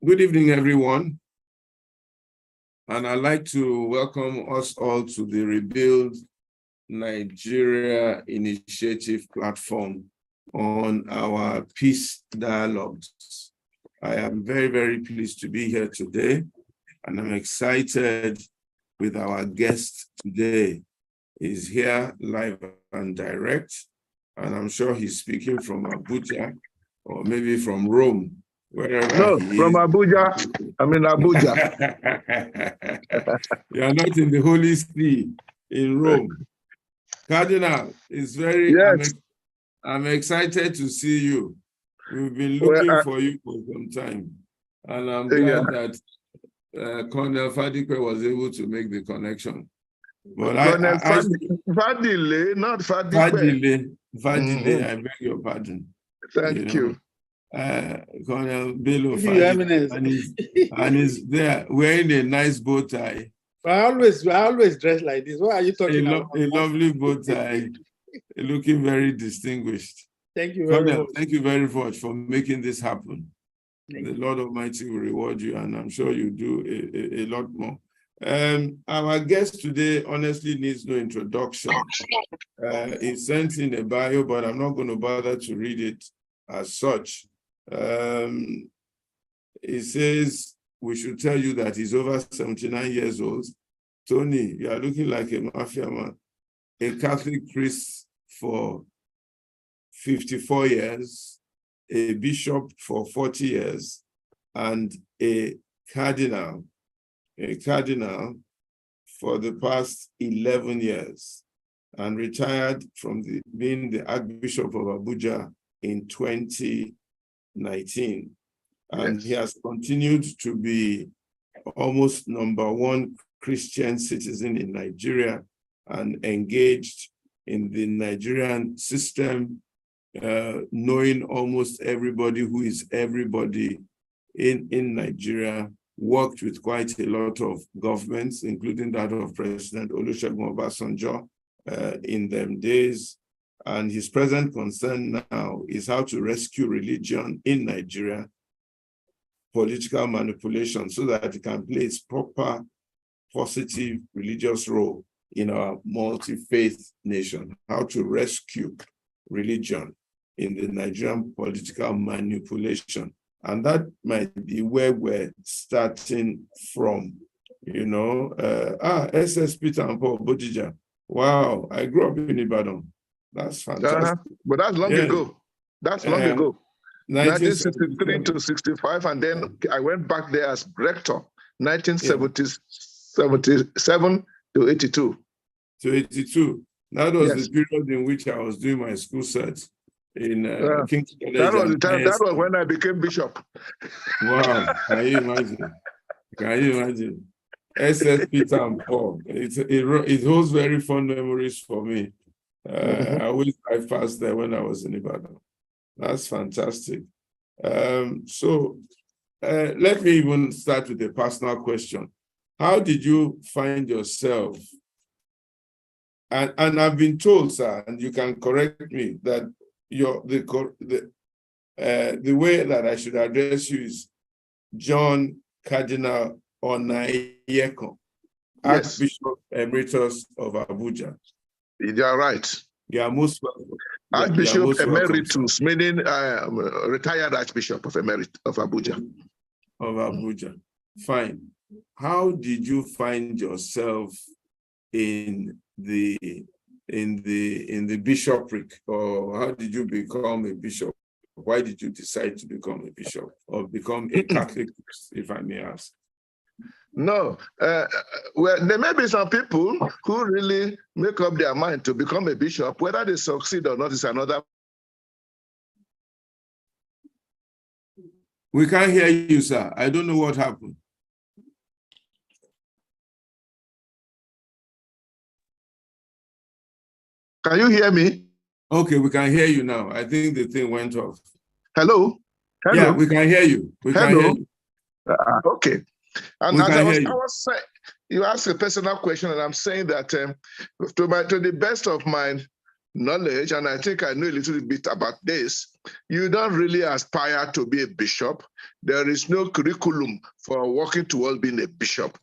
Good evening, everyone. And I'd like to welcome us all to the Rebuild Nigeria Initiative platform on our peace dialogues. I am very, very pleased to be here today, and I'm excited with our guest today. He's here live and direct, and I'm sure he's speaking from Abuja or maybe from Rome. No, from Abuja. I'm in Abuja. You are not in the Holy See in Rome. Cardinal, it's very, yes. I'm excited to see you. We've been looking for you for some time. And I'm glad that Colonel Fadikwe was able to make the connection. But Fadile, not Fadikwe. Fadile, I beg your pardon. Thank you. Colonel Bello and he's there wearing a nice bow tie. I always dress like this. What are you talking about? A lovely bow tie, looking very distinguished. Thank you very much. Thank you very much for making this happen. The Lord Almighty will reward you, and I'm sure you do a lot more. Our guest today honestly needs no introduction. He sent in a bio, but I'm not going to bother to read it as such. He says we should tell you that he's over 79 years old. Tony, you are looking like a mafia man. A Catholic priest for 54 years, a bishop for 40 years, and a cardinal for the past 11 years, and retired from being the Archbishop of Abuja in 2019. And he has continued to be almost #1 Christian citizen in Nigeria and engaged in the Nigerian system, knowing almost everybody who is everybody in Nigeria, worked with quite a lot of governments, including that of President Olusegun Obasanjo in them days. And his present concern now is how to rescue religion in Nigeria, political manipulation, so that it can play its proper positive religious role in our multi-faith nation, how to rescue religion in the Nigerian political manipulation. And that might be where we're starting from, SS Peter and Paul Bodija. Wow, I grew up in Ibadan. That's fantastic. But that's long ago. That's long ago. 1963 to 65, and then I went back there as rector, 1977 to 82. To 82. That was the period in which I was doing my school set in King's College. That was the time. That was when I became bishop. Wow! Can you imagine? Can you imagine? SS Peter and Paul. It holds very fond memories for me. I always drive past there when I was in Ibadan. That's fantastic. So let me even start with a personal question. How did you find yourself? And I've been told, sir, and you can correct me, that the way that I should address you is John Cardinal Onayeko, Archbishop Emeritus of Abuja. You are right. You are most welcome. Archbishop Emeritus, meaning retired Archbishop of Abuja. Of Abuja. Fine. How did you find yourself in the bishopric, or how did you become a bishop? Why did you decide to become a bishop or become a Catholic priest, if I may ask? No, well, there may be some people who really make up their mind to become a bishop. Whether they succeed or not is another. We can't hear you, sir. I don't know what happened. Can you hear me? Okay, we can hear you now. I think the thing went off. Hello? Yeah, we can hear you. Can hear you. Okay. And as I was saying, you asked a personal question, and I'm saying that to the best of my knowledge, and I think I know a little bit about this, you don't really aspire to be a bishop. There is no curriculum for working towards being a bishop.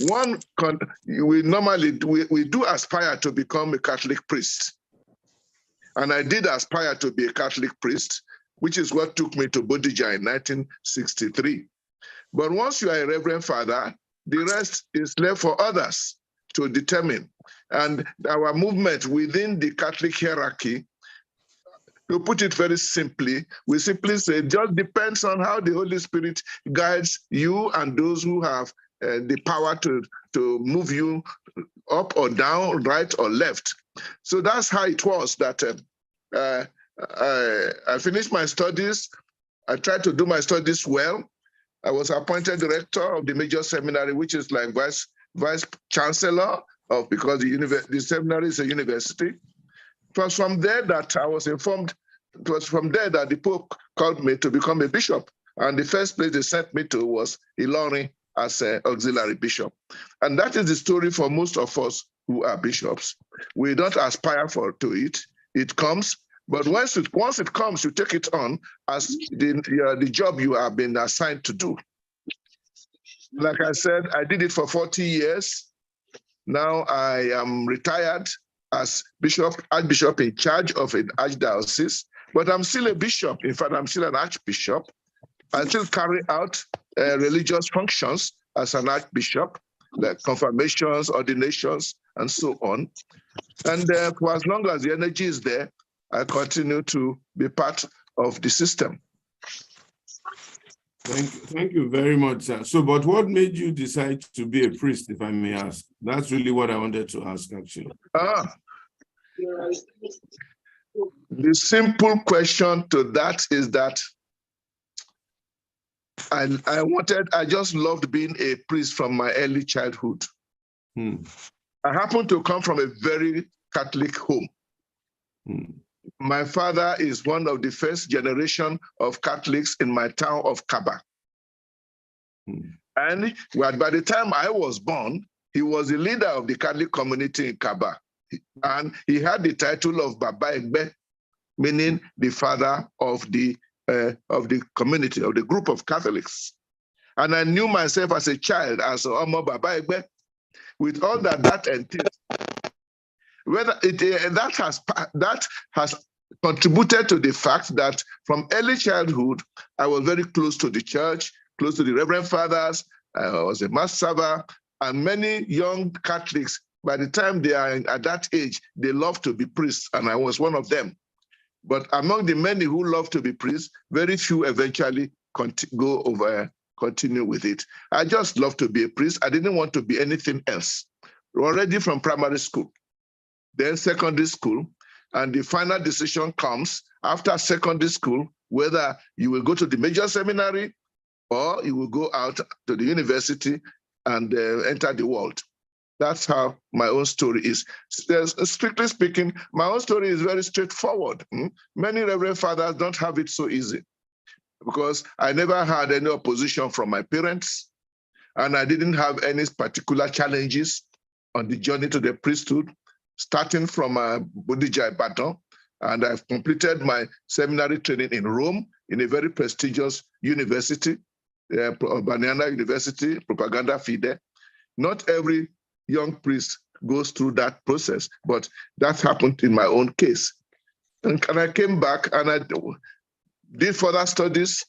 We normally do aspire to become a Catholic priest. And I did aspire to be a Catholic priest, which is what took me to Bodija in 1963. But once you are a Reverend Father, the rest is left for others to determine. And our movement within the Catholic hierarchy, to put it very simply, we simply say it just depends on how the Holy Spirit guides you and those who have the power to move you up or down, right or left. So that's how it was that I finished my studies. I tried to do my studies well. I was appointed director of the major seminary, which is like vice chancellor of, because the seminary is a university. It was from there that I was informed. It was from there that the Pope called me to become a bishop. And the first place they sent me to was Ilorin as an auxiliary bishop. And that is the story for most of us who are bishops. We don't aspire to it. It comes, but once it comes, you take it on as the job you have been assigned to do. Like I said, I did it for 40 years. Now I am retired as archbishop in charge of an archdiocese, but I'm still a bishop. In fact, I'm still an archbishop. I still carry out religious functions as an archbishop, like confirmations, ordinations, and so on. And for as long as the energy is there, I continue to be part of the system. Thank you very much, sir. So, but what made you decide to be a priest, if I may ask? That's really what I wanted to ask, actually. The simple question to that is that I just loved being a priest from my early childhood. I happen to come from a very Catholic home. My father is one of the first generation of Catholics in my town of Kaba. And by the time I was born, he was the leader of the Catholic community in Kaba. And he had the title of Baba Egbe, meaning the father of the community, of the group of Catholics. And I knew myself as a child as Omo Baba Egbe, with all that entails. Whether that has contributed to the fact that from early childhood, I was very close to the church, close to the Reverend Fathers. I was a mass server, and many young Catholics, by the time they are at that age, they love to be priests, and I was one of them. But among the many who love to be priests, very few eventually continue with it. I just love to be a priest. I didn't want to be anything else. Already from primary school, then secondary school, and the final decision comes after secondary school, whether you will go to the major seminary or you will go out to the university and enter the world. That's how my own story is. Strictly speaking, my own story is very straightforward. Many Reverend Fathers don't have it so easy because I never had any opposition from my parents, and I didn't have any particular challenges on the journey to the priesthood, starting from Bodija Ibadan, and I've completed my seminary training in Rome in a very prestigious university, Urbaniana University, Propaganda Fide. Not every young priest goes through that process, but that happened in my own case. And I came back and I did further studies,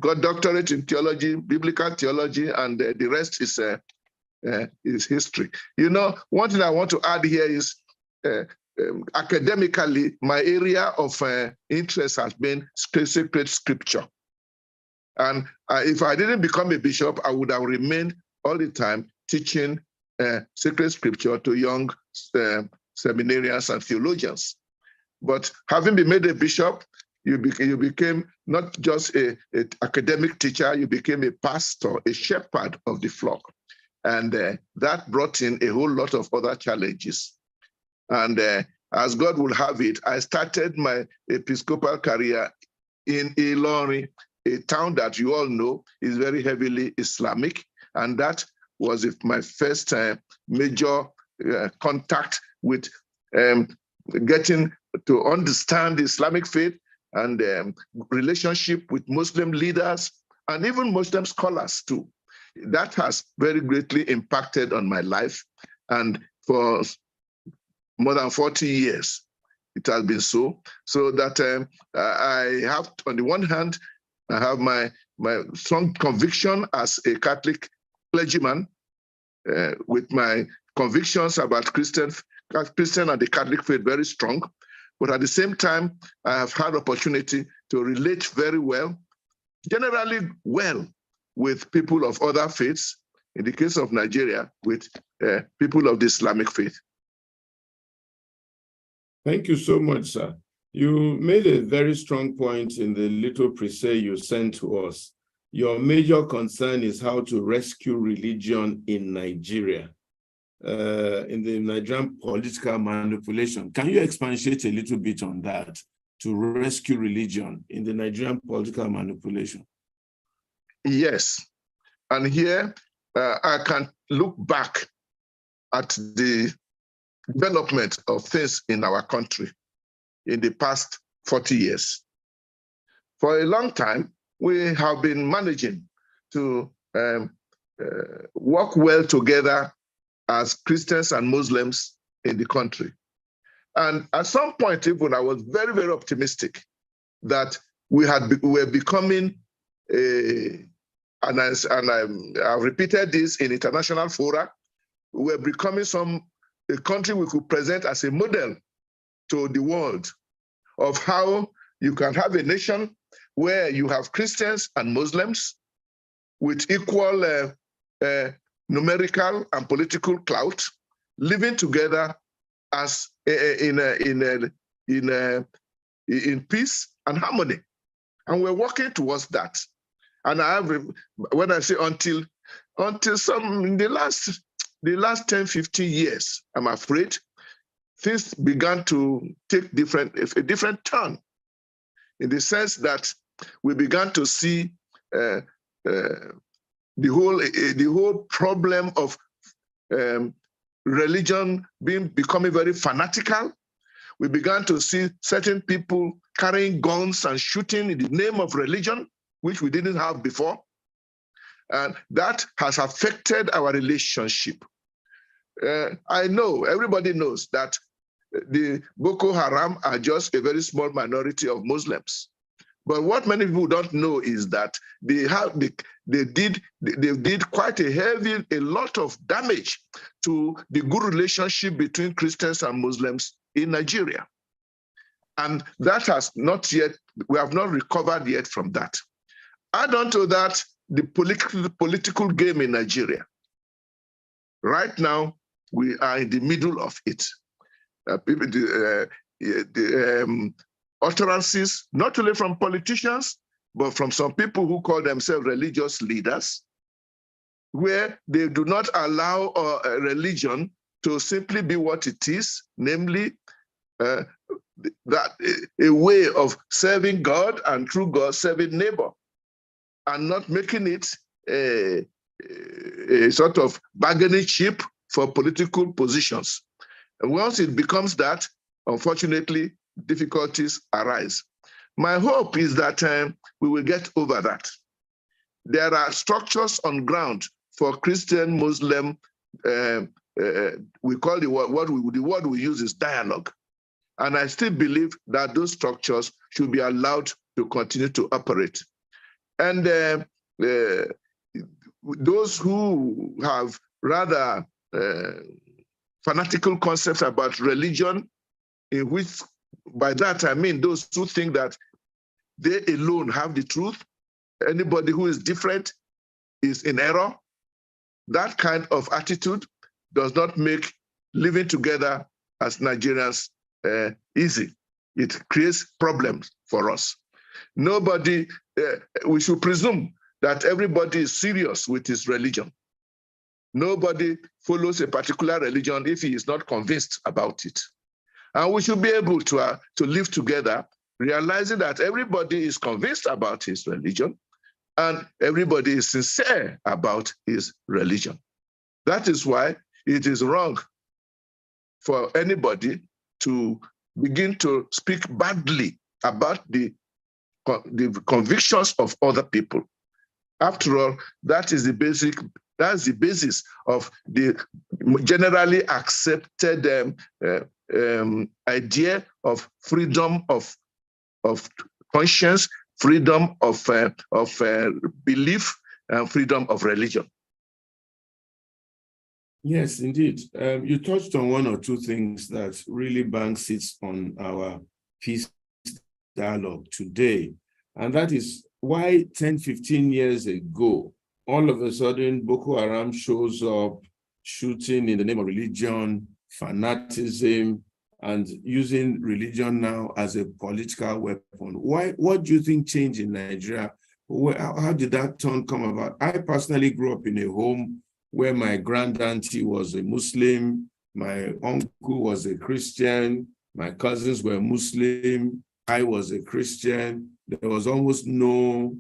got doctorate in theology, biblical theology, and the rest is history. You know, one thing I want to add here is academically, my area of interest has been sacred scripture. And if I didn't become a bishop, I would have remained all the time teaching sacred scripture to young seminarians and theologians. But having been made a bishop, you became not just an academic teacher, you became a pastor, a shepherd of the flock. And that brought in a whole lot of other challenges. And as God will have it, I started my episcopal career in Ilorin, a town that you all know is very heavily Islamic. And that was my first major contact with getting to understand the Islamic faith and relationship with Muslim leaders and even Muslim scholars too. That has very greatly impacted on my life. And for more than 40 years, it has been so. So that I have, on the one hand, I have my strong conviction as a Catholic clergyman with my convictions about Christian and the Catholic faith very strong. But at the same time, I have had opportunity to relate very well, generally well, with people of other faiths, in the case of Nigeria, with people of the Islamic faith. Thank you so much, sir. You made a very strong point in the little preset you sent to us. Your major concern is how to rescue religion in Nigeria, in the Nigerian political manipulation. Can you expatiate a little bit on that, to rescue religion in the Nigerian political manipulation? Yes. And here I can look back at the development of things in our country in the past 40 years. For a long time, we have been managing to work well together as Christians and Muslims in the country. And at some point, even I was very, very optimistic that we were becoming and I've repeated this in international fora, we were becoming a country we could present as a model to the world of how you can have a nation where you have Christians and Muslims with equal numerical and political clout, living together as in peace and harmony. And we're working towards that. And when I say until some in the last 10, 15 years, I'm afraid, things began to take a different turn, in the sense that we began to see the whole problem of religion becoming very fanatical. We began to see certain people carrying guns and shooting in the name of religion, which we didn't have before. And that has affected our relationship. I know, everybody knows that the Boko Haram are just a very small minority of Muslims. But what many people don't know is that they did quite a lot of damage to the good relationship between Christians and Muslims in Nigeria. And that has not yet, we have not recovered yet from that. Add on to that the political game in Nigeria. Right now, we are in the middle of it. Utterances, not only from politicians, but from some people who call themselves religious leaders, where they do not allow a religion to simply be what it is, namely a way of serving God and through God serving neighbor, and not making it a sort of bargaining chip for political positions. And once it becomes that, unfortunately, difficulties arise. My hope is that we will get over that. There are structures on ground for Christian, Muslim, we call the word we use is dialogue. And I still believe that those structures should be allowed to continue to operate. And those who have rather fanatical concepts about religion, in which by that I mean those who think that they alone have the truth, anybody who is different is in error, that kind of attitude does not make living together as Nigerians easy. It creates problems for us. We should presume that everybody is serious with his religion. Nobody follows a particular religion if he is not convinced about it. And we should be able to live together, realizing that everybody is convinced about his religion and everybody is sincere about his religion. That is why it is wrong for anybody to begin to speak badly about the the convictions of other people. After all, that's the basis of the generally accepted idea of freedom of conscience, freedom of belief, and freedom of religion. Yes, indeed. You touched on one or two things that really bang seats on our peace dialogue today. And that is why 10, 15 years ago, all of a sudden, Boko Haram shows up shooting in the name of religion, fanaticism, and using religion now as a political weapon. What do you think changed in Nigeria? How did that turn come about? I personally grew up in a home where my grand-auntie was a Muslim, my uncle was a Christian, my cousins were Muslim, I was a Christian. There was almost no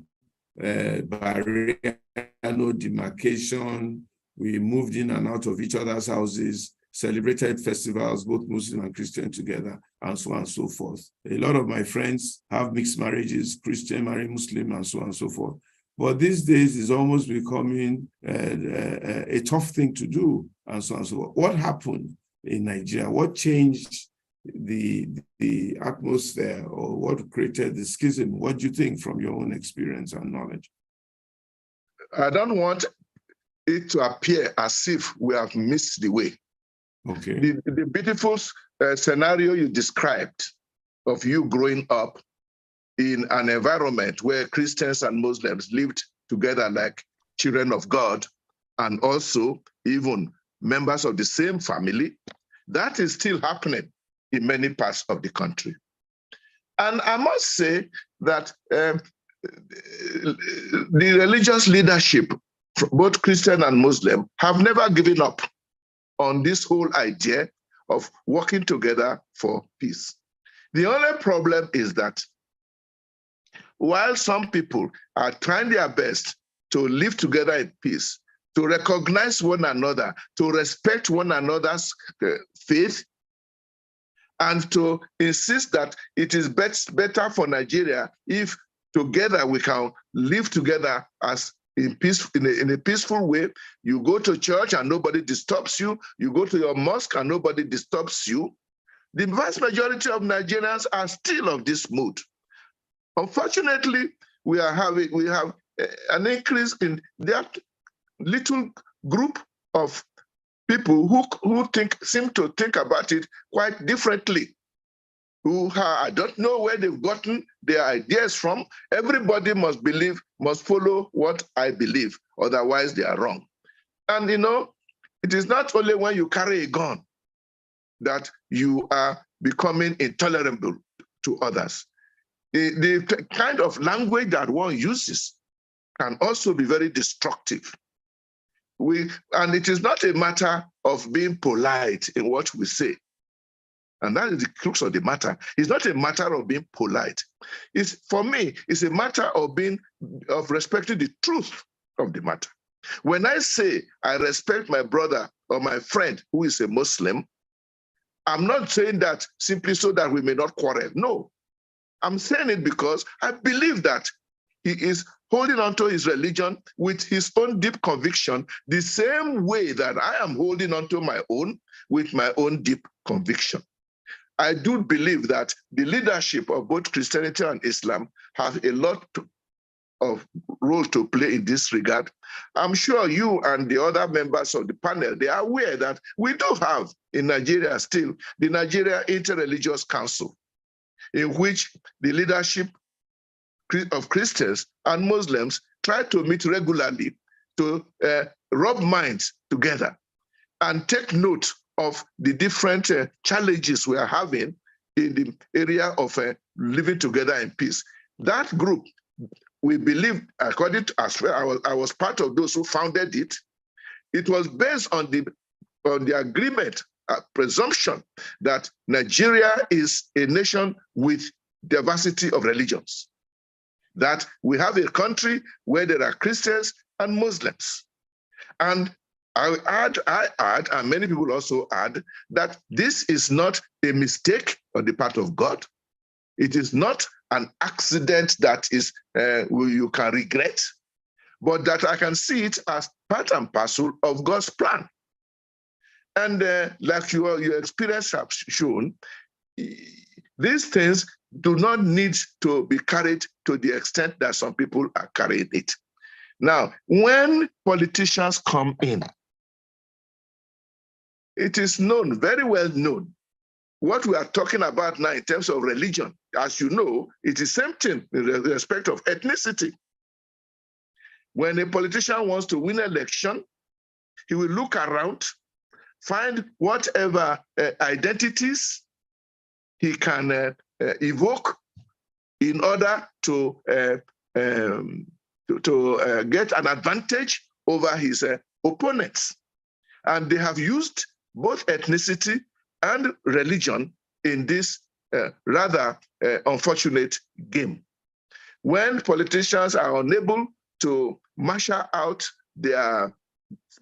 barrier, no demarcation. We moved in and out of each other's houses, celebrated festivals, both Muslim and Christian together, and so on and so forth. A lot of my friends have mixed marriages, Christian marry Muslim, and so on and so forth. But these days is almost becoming a tough thing to do, and so on and so forth. What happened in Nigeria? What changed the atmosphere, or what created the schism? What do you think from your own experience and knowledge? I don't want it to appear as if we have missed the way. Okay. The beautiful scenario you described of you growing up in an environment where Christians and Muslims lived together like children of God, and also even members of the same family, that is still happening in many parts of the country. And I must say that the religious leadership, both Christian and Muslim, have never given up on this whole idea of working together for peace. The only problem is that while some people are trying their best to live together in peace, to recognize one another, to respect one another's faith, and to insist that it is better for Nigeria if together we can live together as in a peaceful way. You go to church and nobody disturbs you. You go to your mosque and nobody disturbs you. The vast majority of Nigerians are still of this mood. Unfortunately, we have an increase in that little group of people who seem to think about it quite differently. I don't know where they've gotten their ideas from. Everybody must follow what I believe, otherwise they are wrong. And it is not only when you carry a gun that you are becoming intolerable to others. The kind of language that one uses can also be very destructive. And it is not a matter of being polite in what we say. And that is the crux of the matter. It's not a matter of being polite. For me, it's a matter of respecting the truth of the matter. When I say I respect my brother or my friend who is a Muslim, I'm not saying that simply so that we may not quarrel. No, I'm saying it because I believe that he is holding on to his religion with his own deep conviction, the same way that I am holding on to my own with my own deep conviction. I do believe that the leadership of both Christianity and Islam have a lot of role to play in this regard. I'm sure you and the other members of the panel, they are aware that we do have in Nigeria still the Nigeria Interreligious Council, in which the leadership of Christians and Muslims try to meet regularly to rub minds together and take note of the different challenges we are having in the area of living together in peace. That group, we believe, according to us, I was part of those who founded it. It was based on the agreement, presumption that Nigeria is a nation with diversity of religions, that we have a country where there are Christians and Muslims. And I add, and many people also add, that this is not a mistake on the part of God. It is not an accident that is you can regret, but that I can see it as part and parcel of God's plan. And like your experience has shown, these things do not need to be carried to the extent that some people are carrying it. Now, when politicians come in, it is known, very well known, what we are talking about now in terms of religion. As you know, it is the same thing in respect of ethnicity. When a politician wants to win an election, he will look around, find whatever identities he can evoke in order to get an advantage over his opponents. And they have used both ethnicity and religion in this rather unfortunate game. When politicians are unable to marshal out their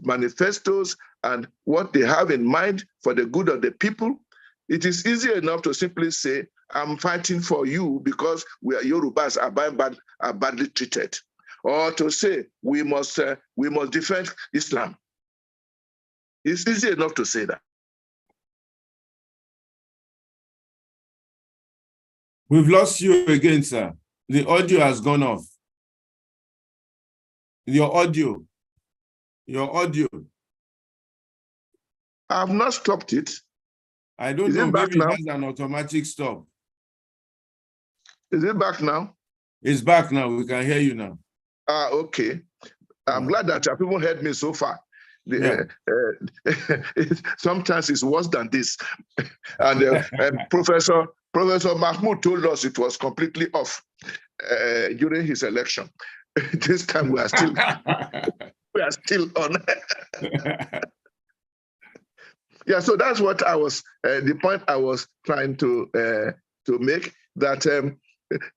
manifestos and what they have in mind for the good of the people, it is easy enough to simply say, I'm fighting for you because we are Yorubas are badly treated. Or to say, we must defend Islam. It's easy enough to say that. We've lost you again, sir. The audio has gone off. Your audio. I have not stopped it. I don't know, maybe it has an automatic stop. Is it back now? It's back now. We can hear you now. Okay. I'm glad that people heard me so far. Sometimes it's worse than this. And Professor Mahmoud told us it was completely off during his election. This time we are still on. Yeah, so that's what I was, the point I was trying to make, that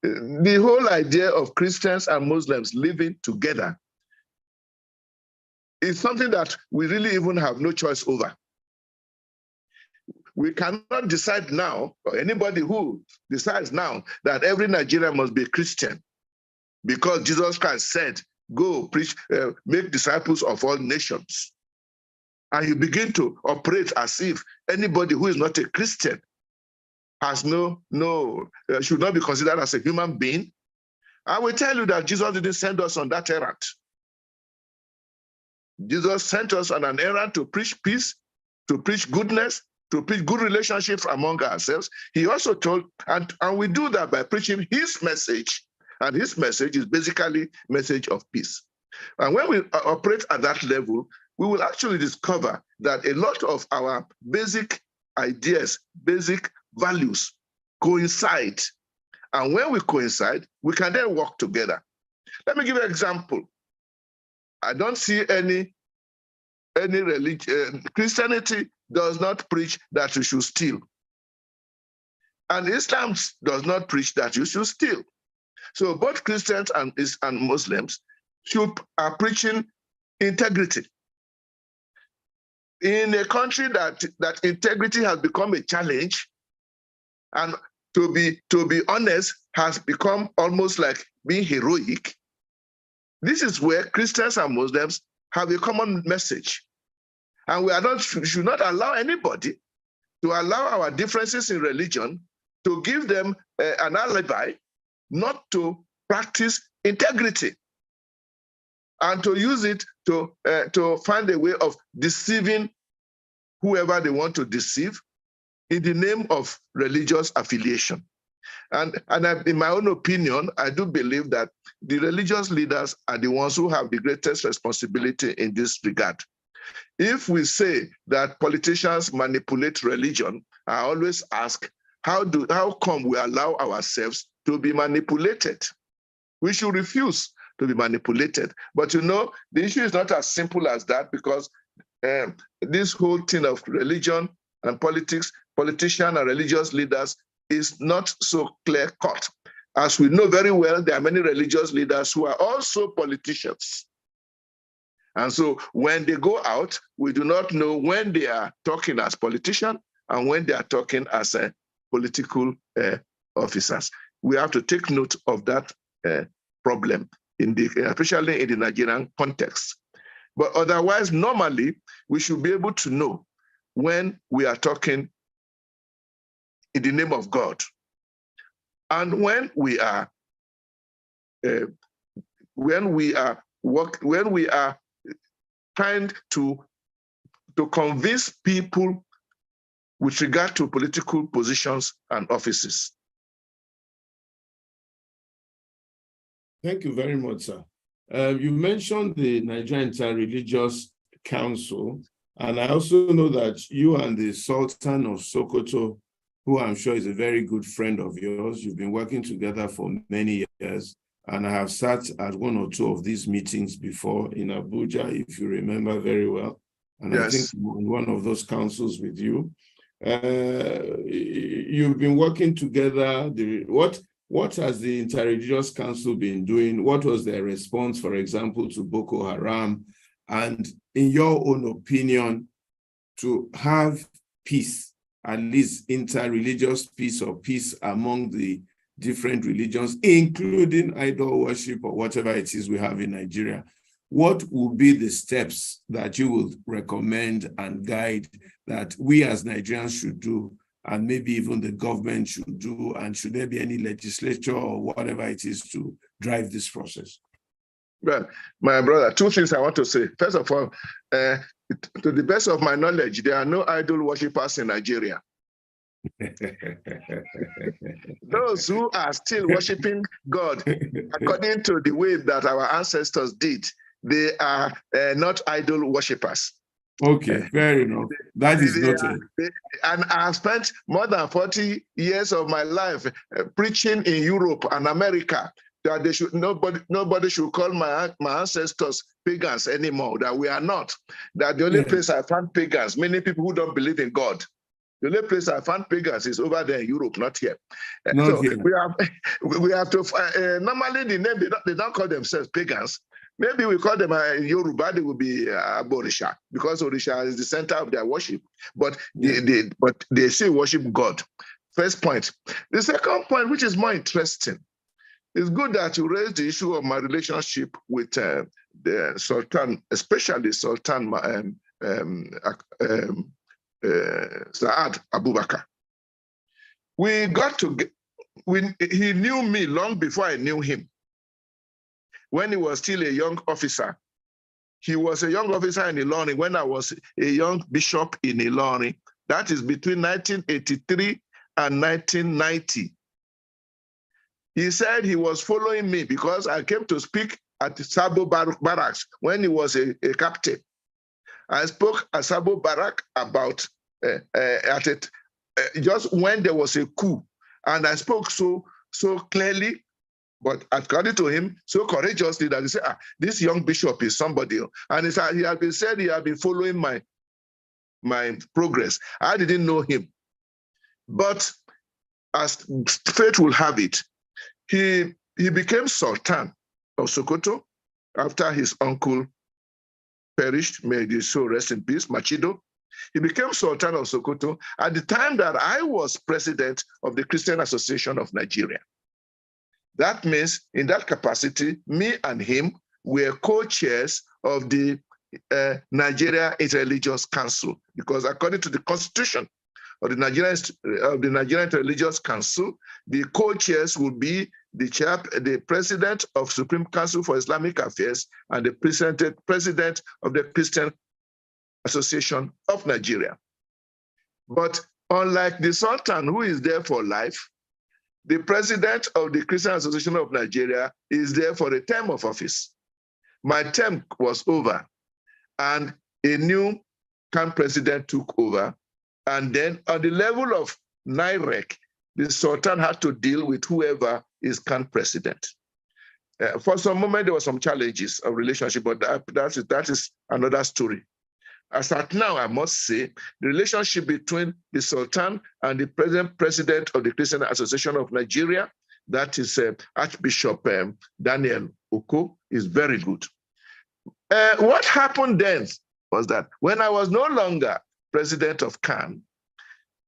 the whole idea of Christians and Muslims living together is something that we really even have no choice over. We cannot decide now, or anybody who decides now, that every Nigerian must be Christian, because Jesus Christ said, go preach, make disciples of all nations. And you begin to operate as if anybody who is not a Christian has should not be considered as a human being. I will tell you that Jesus didn't send us on that errand. Jesus sent us on an errand to preach peace, to preach goodness, to preach good relationships among ourselves. He also told, and we do that by preaching his message. And his message is basically message of peace. And when we operate at that level, we will actually discover that a lot of our basic ideas, basic values coincide. And when we coincide, we can then work together. Let me give you an example. I don't see any religion. Christianity does not preach that you should steal. And Islam does not preach that you should steal. So both Christians and Muslims are preaching integrity. In a country that integrity has become a challenge, and to be honest, has become almost like being heroic, this is where Christians and Muslims have a common message. And we should not allow anybody to allow our differences in religion to give them an alibi not to practice integrity and to use it to find a way of deceiving whoever they want to deceive in the name of religious affiliation. And in my own opinion, I do believe that the religious leaders are the ones who have the greatest responsibility in this regard. If we say that politicians manipulate religion, I always ask, how come we allow ourselves to be manipulated? We should refuse to be manipulated. But the issue is not as simple as that, because this whole thing of religion and politics, politicians and religious leaders is not so clear-cut. As we know very well, there are many religious leaders who are also politicians. And so when they go out, we do not know when they are talking as politicians and when they are talking as political officers. we have to take note of that problem, especially in the Nigerian context. But otherwise, normally, we should be able to know when we are talking in the name of God, and when we are trying to convince people with regard to political positions and offices. Thank you very much, sir. You mentioned the Nigerian Interreligious Council, and I also know that you and the Sultan of Sokoto, who I'm sure is a very good friend of yours, you've been working together for many years, and I have sat at one or two of these meetings before in Abuja, if you remember very well. And yes. I think in one of those councils with you. You've been working together. What has the Interreligious Council been doing? What was their response, for example, to Boko Haram? And in your own opinion, to have peace, at least interreligious peace or peace among the different religions, including idol worship or whatever it is we have in Nigeria, what would be the steps that you would recommend and guide that we as Nigerians should do, and maybe even the government should do, and should there be any legislature or whatever it is to drive this process? Well, my brother, two things I want to say. First of all, to the best of my knowledge, there are no idol worshippers in Nigeria. Those who are still worshiping God according to the way that our ancestors did, they are not idol worshippers. Okay, fair enough. That is noted. And I have spent more than 40 years of my life preaching in Europe and America that they should nobody should call my ancestors pagans anymore. That we are not. That the only place I found pagans, many people who don't believe in God. The only place I found pagans is over there in Europe, not here. Not here. We have to normally the name they don't call themselves pagans. Maybe we call them Yoruba, they will be Orisha, because Orisha is the center of their worship. But they say worship God. First point. The second point, which is more interesting, it's good that you raised the issue of my relationship with the Sultan, especially Sultan Saad Abubakar. He knew me long before I knew him. When he was still a young officer. He was a young officer in Ilorin when I was a young bishop in Ilorin. That is between 1983 and 1990. He said he was following me because I came to speak at Sabo Barracks when he was a captain. I spoke at Sabo Barrack about just when there was a coup, and I spoke so clearly, but according to him, so courageously that he said, this young bishop is somebody. And he had been following my progress. I didn't know him. But as fate will have it, he became Sultan of Sokoto after his uncle perished. May his soul rest in peace, Machido. He became Sultan of Sokoto at the time that I was president of the Christian Association of Nigeria. That means in that capacity, me and him were co-chairs of the Nigeria Interreligious Council, because according to the constitution of the Nigerian Interreligious Council, the co-chairs will be the president of Supreme Council for Islamic Affairs and the president of the Christian Association of Nigeria. But unlike the Sultan, who is there for life, the president of the Christian Association of Nigeria is there for a term of office. My term was over, and a new camp president took over. And then on the level of NIREC, the Sultan had to deal with whoever is camp president. For some moment, there were some challenges of relationship, but that is another story. As at now, I must say, the relationship between the Sultan and the present president of the Christian Association of Nigeria, that is Archbishop Daniel Oko, is very good. What happened then was that when I was no longer president of CAN,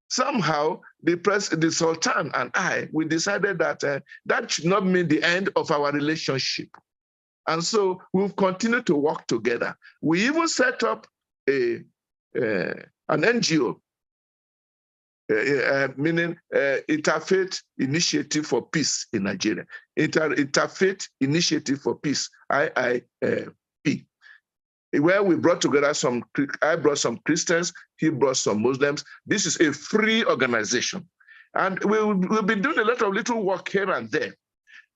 somehow the Sultan and I, we decided that that should not mean the end of our relationship. And so we've continued to work together. We even set up an NGO, meaning Interfaith Initiative for Peace in Nigeria. Interfaith Initiative for Peace, IIP, where we brought together I brought some Christians, he brought some Muslims. This is a free organization. And we'll be doing a lot of little work here and there.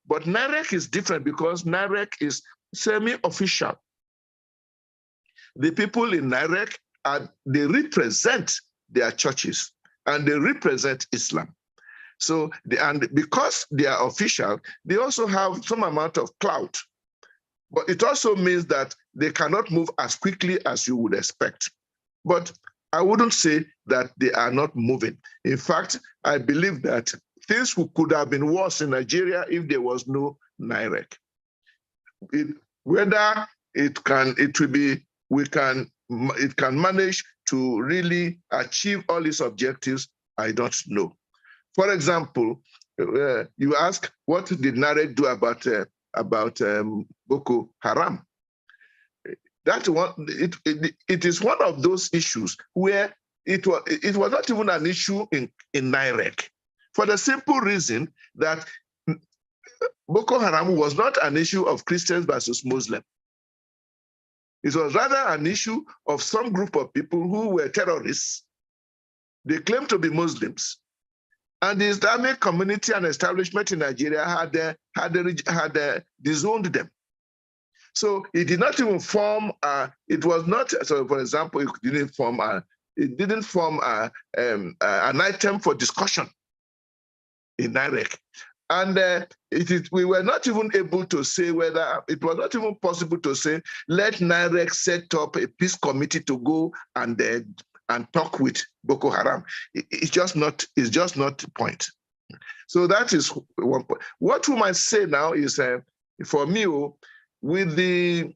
But NAREC is different because NAREC is semi-official. The people in NAREC, they represent their churches and they represent Islam. So, and because they are official, they also have some amount of clout. But it also means that they cannot move as quickly as you would expect. But I wouldn't say that they are not moving. In fact, I believe that things could have been worse in Nigeria if there was no NAREC. Whether it can manage to really achieve all its objectives, I don't know. For example, you ask, what did NAREC do about Boko Haram? That one, it is one of those issues where it was not even an issue in NAREC, for the simple reason that Boko Haram was not an issue of Christians versus Muslims. It was rather an issue of some group of people who were terrorists. They claimed to be Muslims. And the Islamic community and establishment in Nigeria had disowned them. So it did not even form, it was not, so for example, it didn't form an item for discussion in NAREC. And we were not even able to say whether, it was not even possible to say, let NAREC set up a peace committee to go and talk with Boko Haram. It's just not the point. So that is one point. What we might say now is, for me, with the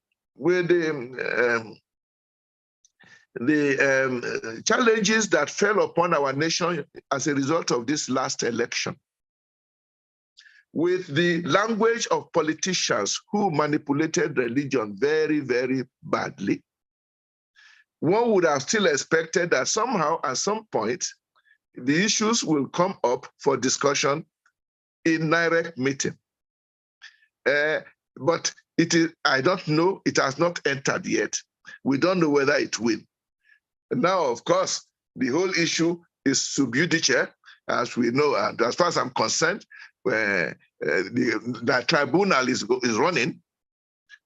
challenges that fell upon our nation as a result of this last election, with the language of politicians who manipulated religion very, very badly, one would have still expected that somehow, at some point, the issues will come up for discussion in NAREC meeting. But I don't know, it has not entered yet. We don't know whether it will. Now, of course, the whole issue is sub judice, as we know, and as far as I'm concerned, the tribunal is running,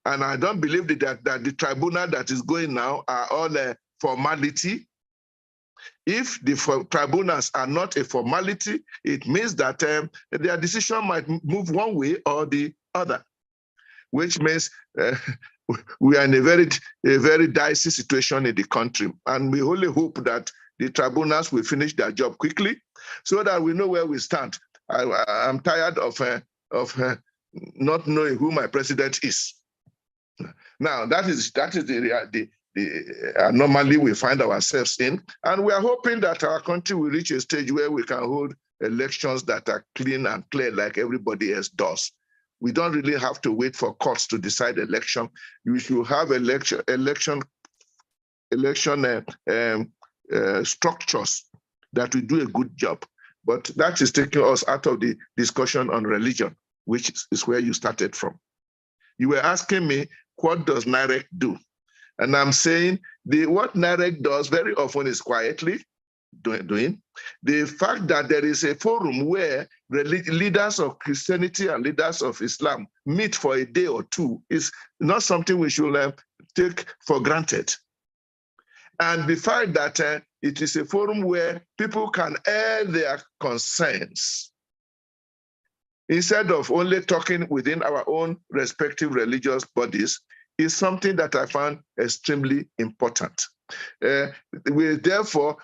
and I don't believe that the tribunal that is going now are all a formality. If the tribunals are not a formality, it means that their decision might move one way or the other, which means we are in a very dicey situation in the country. And we only hope that the tribunals will finish their job quickly so that we know where we stand. I'm tired of not knowing who my president is. Now, that is the anomaly we find ourselves in. And we are hoping that our country will reach a stage where we can hold elections that are clean and clear like everybody else does. We don't really have to wait for courts to decide election. We should have election structures that will do a good job. But that is taking us out of the discussion on religion, which is where you started from. You were asking me, what does NAREC do? And I'm saying what NAREC does very often is quietly doing. The fact that there is a forum where leaders of Christianity and leaders of Islam meet for a day or two is not something we should take for granted. And the fact that it is a forum where people can air their concerns instead of only talking within our own respective religious bodies is something that I found extremely important. We therefore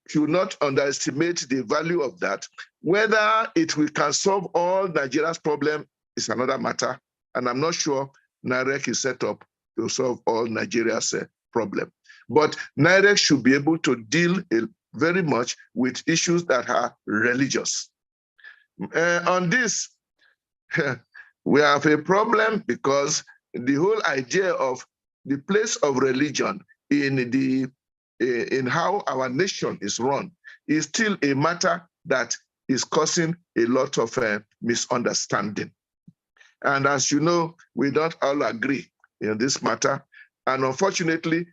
should not underestimate the value of that. Whether we can solve all Nigeria's problem is another matter, and I'm not sure NAREC is set up to solve all Nigeria's problem. But NAREC should be able to deal very much with issues that are religious. On this, we have a problem because the whole idea of the place of religion in how our nation is run is still a matter that is causing a lot of misunderstanding. And as you know, we don't all agree in this matter. And unfortunately,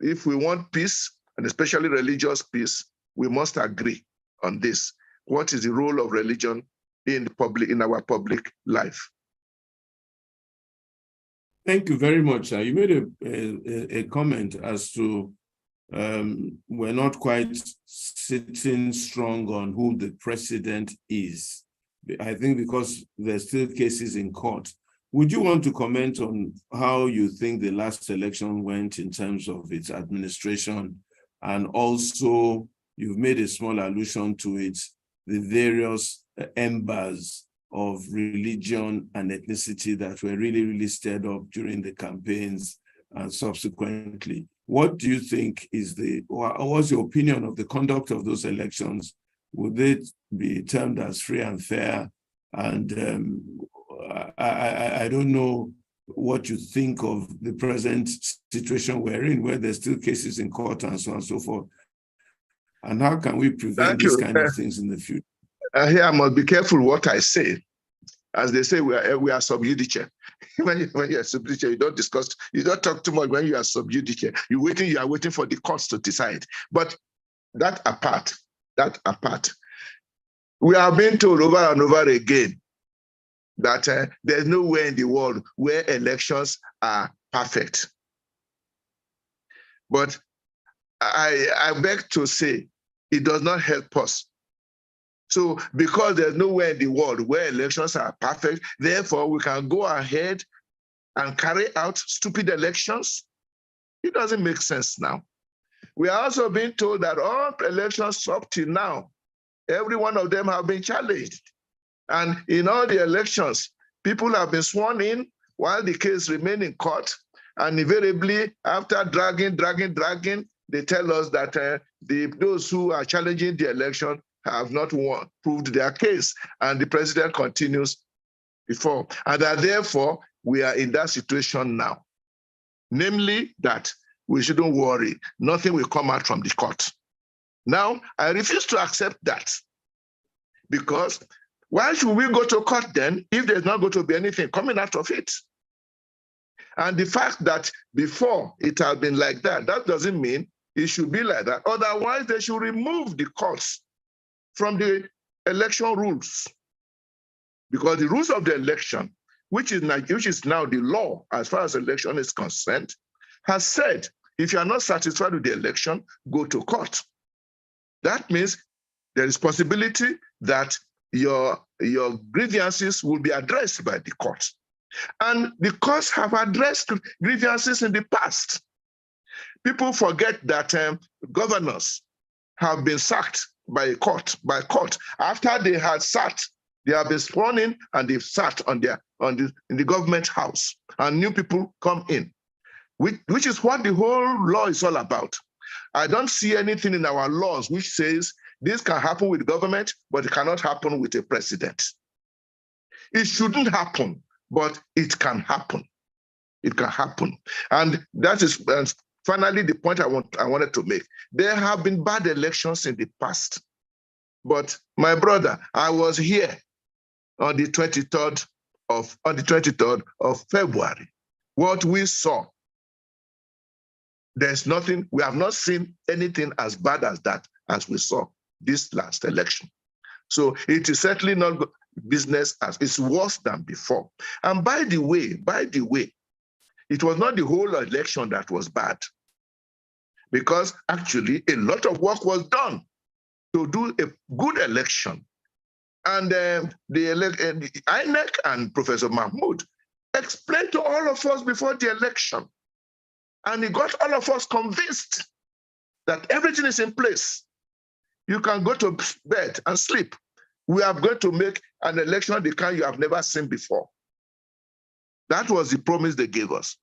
if we want peace, and especially religious peace, we must agree on this. What is the role of religion in our public life? Thank you very much. You made a comment as to we're not quite sitting strong on who the president is. I think because there's still cases in court. Would you want to comment on how you think the last election went in terms of its administration? And also, you've made a small allusion to it, the various embers of religion and ethnicity that were really, really stirred up during the campaigns and subsequently. What do you think is what's your opinion of the conduct of those elections? Would it be termed as free and fair? And I don't know what you think of the present situation we're in, where there's still cases in court and so on and so forth. And how can we prevent these kind of things in the future? Here I must be careful what I say. As they say, we are sub judice. when you are sub judice, you don't discuss, you don't talk too much when you are sub judice. You are waiting for the courts to decide. But that apart, we have been told over and over again that there's nowhere in the world where elections are perfect. But I beg to say, it does not help us. So because there's nowhere in the world where elections are perfect, therefore we can go ahead and carry out stupid elections. It doesn't make sense now. We are also being told that all elections up till now, every one of them have been challenged. And in all the elections, people have been sworn in while the case remains in court. And invariably, after dragging, they tell us that those who are challenging the election have not proved their case. And the president continues before. And that therefore, we are in that situation now. Namely, that we shouldn't worry. Nothing will come out from the court. Now, I refuse to accept that. Because why should we go to court then if there's not going to be anything coming out of it? And the fact that before it has been like that, that doesn't mean it should be like that. Otherwise, they should remove the courts from the election rules. Because the rules of the election, which is now the law as far as election is concerned, has said, if you are not satisfied with the election, go to court. That means there is possibility that your grievances will be addressed by the court. And the courts have addressed grievances in the past. People forget that governors have been sacked by court. After they had sat, they have been sworn in and they've sat in the government house, and new people come in, which is what the whole law is all about. I don't see anything in our laws which says this can happen with government, but it cannot happen with a president. It shouldn't happen, but it can happen. It can happen. And that is finally the point I wanted to make. There have been bad elections in the past. But my brother, I was here on the 23rd of February. What we saw, there's nothing, we have not seen anything as bad as that as we saw this last election. So it is certainly not business as it's worse than before. And by the way, it was not the whole election that was bad, because actually a lot of work was done to do a good election. And the INEC and Professor Mahmoud explained to all of us before the election, and he got all of us convinced that everything is in place. You can go to bed and sleep. We are going to make an election the kind you have never seen before. That was the promise they gave us.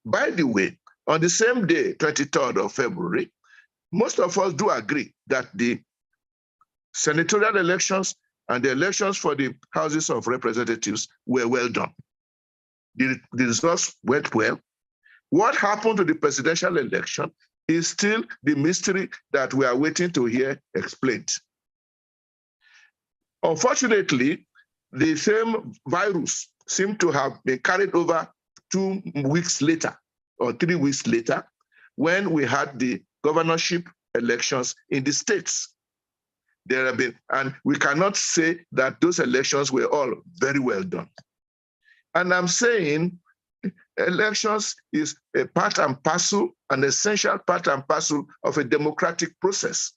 By the way, on the same day, 23rd of February, most of us do agree that the senatorial elections and the elections for the houses of representatives were well done. The results went well. What happened to the presidential election is still the mystery that we are waiting to hear explained. Unfortunately, the same virus seemed to have been carried over 2 weeks later or 3 weeks later when we had the governorship elections in the states. There have been, and we cannot say that those elections were all very well done. And I'm saying elections is a part and parcel, an essential part and parcel of a democratic process.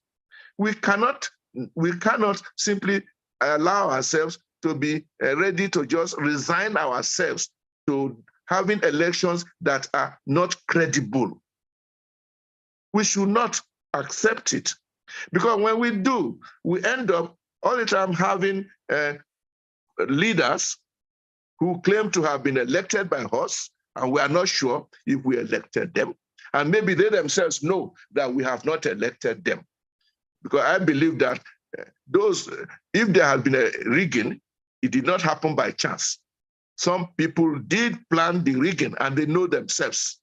We cannot simply allow ourselves to be ready to just resign ourselves to having elections that are not credible. We should not accept it, because when we do, we end up all the time having leaders who claim to have been elected by us, and we are not sure if we elected them. And maybe they themselves know that we have not elected them. Because I believe that if there had been a rigging, it did not happen by chance. Some people did plan the rigging and they know themselves.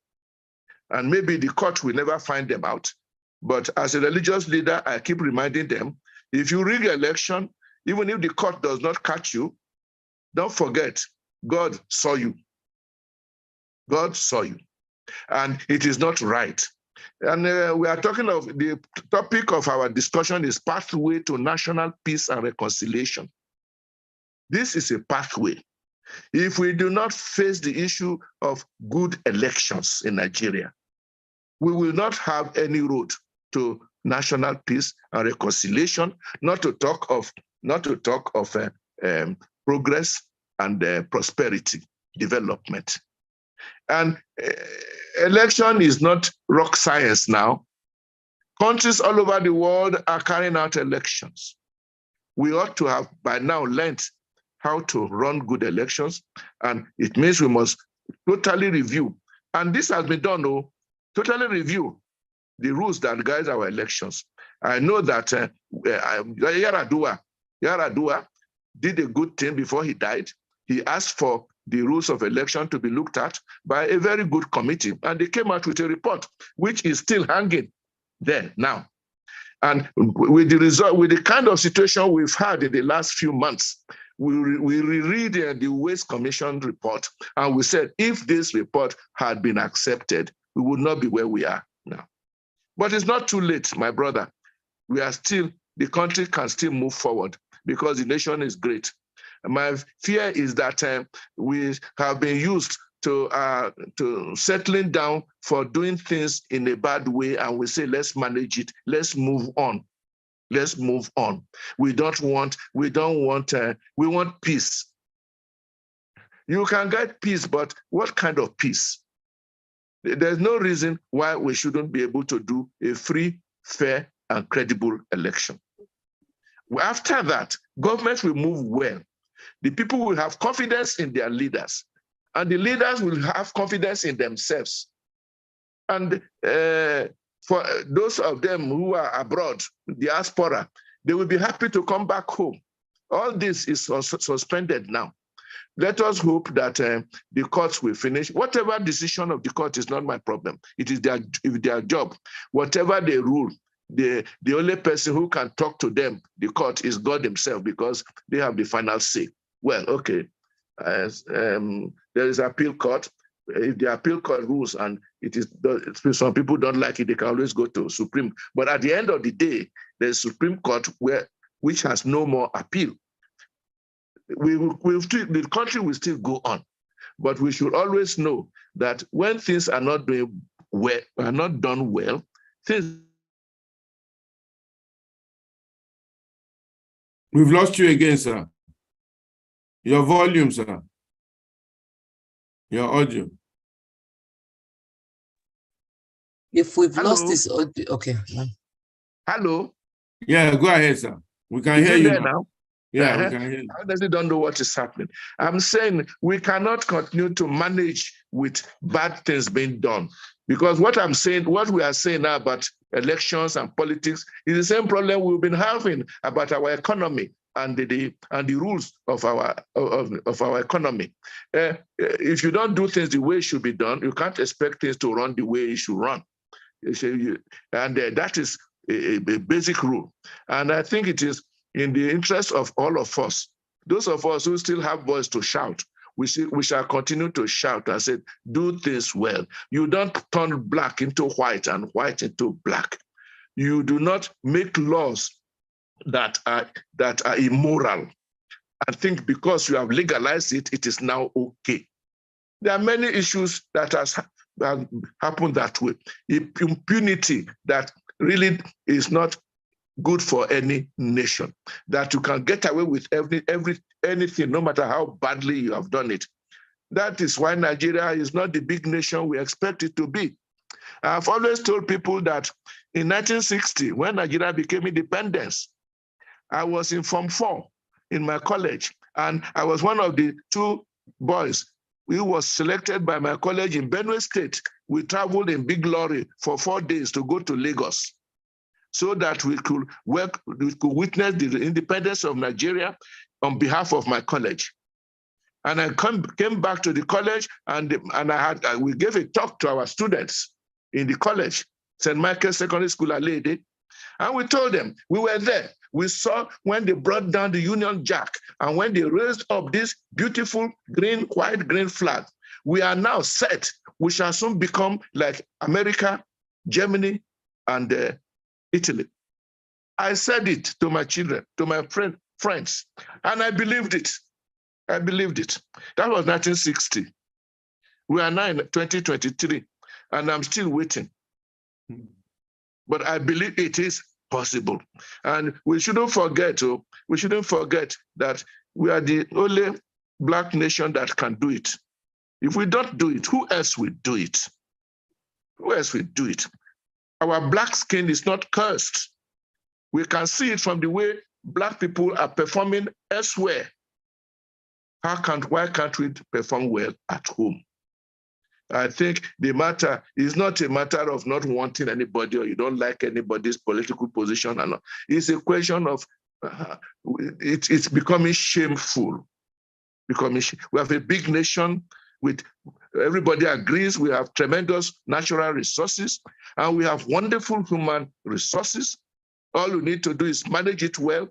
And maybe the court will never find them out. But as a religious leader, I keep reminding them, if you rig an election, even if the court does not catch you, don't forget, God saw you. God saw you. And it is not right. And we are talking of the topic of our discussion is pathway to national peace and reconciliation. This is a pathway. If we do not face the issue of good elections in Nigeria, we will not have any road to national peace and reconciliation, not to talk of progress and prosperity, development. And election is not rock science now. Countries all over the world are carrying out elections. We ought to have by now learned how to run good elections, and it means we must totally review. And this has been done, totally review the rules that guide our elections. I know that Yaradua did a good thing before he died. He asked for the rules of election to be looked at by a very good committee, and they came out with a report, which is still hanging there now. And with the result, with the kind of situation we've had in the last few months, we reread the Waste Commission report, and we said, if this report had been accepted, we would not be where we are now. But it's not too late, my brother. The country can still move forward because the nation is great. My fear is that we have been used to settling down for doing things in a bad way, and we say, let's manage it, let's move on. Let's move on. We want peace. You can get peace, but what kind of peace? There's no reason why we shouldn't be able to do a free, fair, and credible election. After that, governments will move well. The people will have confidence in their leaders, and the leaders will have confidence in themselves. And for those of them who are abroad, diaspora, they will be happy to come back home. All this is suspended now. Let us hope that the courts will finish. Whatever decision of the court is not my problem. It is their job. Whatever they rule, the only person who can talk to them, the court, is God himself, because they have the final say. Well, okay, there is appeal court. If the appeal court rules and some people don't like it, they can always go to Supreme. But at the end of the day, there's Supreme Court which has no more appeal. The country will still go on, but we should always know that when things are not done well, things. We've lost you again, sir. Your volume, sir. Your audio. If we've lost this audio, okay. Hello. Yeah, go ahead, sir. We can hear you now. Yeah, we can hear you. I honestly don't know what is happening. I'm saying we cannot continue to manage with bad things being done. Because what we are saying now about elections and politics is the same problem we've been having about our economy and the rules of our economy. If you don't do things the way it should be done, you can't expect things to run the way it should run. And that is a basic rule. And I think it is in the interest of all of us, those of us who still have voice to shout, we shall continue to shout and say, do things well. You don't turn black into white and white into black. You do not make laws that are immoral and think because you have legalized it, it is now okay. There are many issues that has happened that way. Impunity that really is not good for any nation, that you can get away with anything, no matter how badly you have done it. That is why Nigeria is not the big nation we expect it to be. I've always told people that in 1960, when Nigeria became independence, I was in Form 4 in my college, and I was one of the 2 boys who was selected by my college in Benue State. We traveled in big lorry for 4 days to go to Lagos, so that we could witness the independence of Nigeria on behalf of my college. And I came back to the college, and we gave a talk to our students in the college, St. Michael's Secondary School, Alede, and we told them, we were there. We saw when they brought down the Union Jack and when they raised up this beautiful white green flag. We are now set. We shall soon become like America, Germany, and Italy. I said it to my children, to my friends, and I believed it. I believed it. That was 1960. We are now in 2023, and I'm still waiting. But I believe it is possible. And we shouldn't forget that we are the only Black nation that can do it. If we don't do it, who else will do it? Who else will do it? Our Black skin is not cursed. We can see it from the way Black people are performing elsewhere. Why can't we perform well at home? I think the matter is not a matter of not wanting anybody or you don't like anybody's political position. It's a question of it's becoming shameful. We have a big nation with everybody agrees we have tremendous natural resources and we have wonderful human resources. All we need to do is manage it well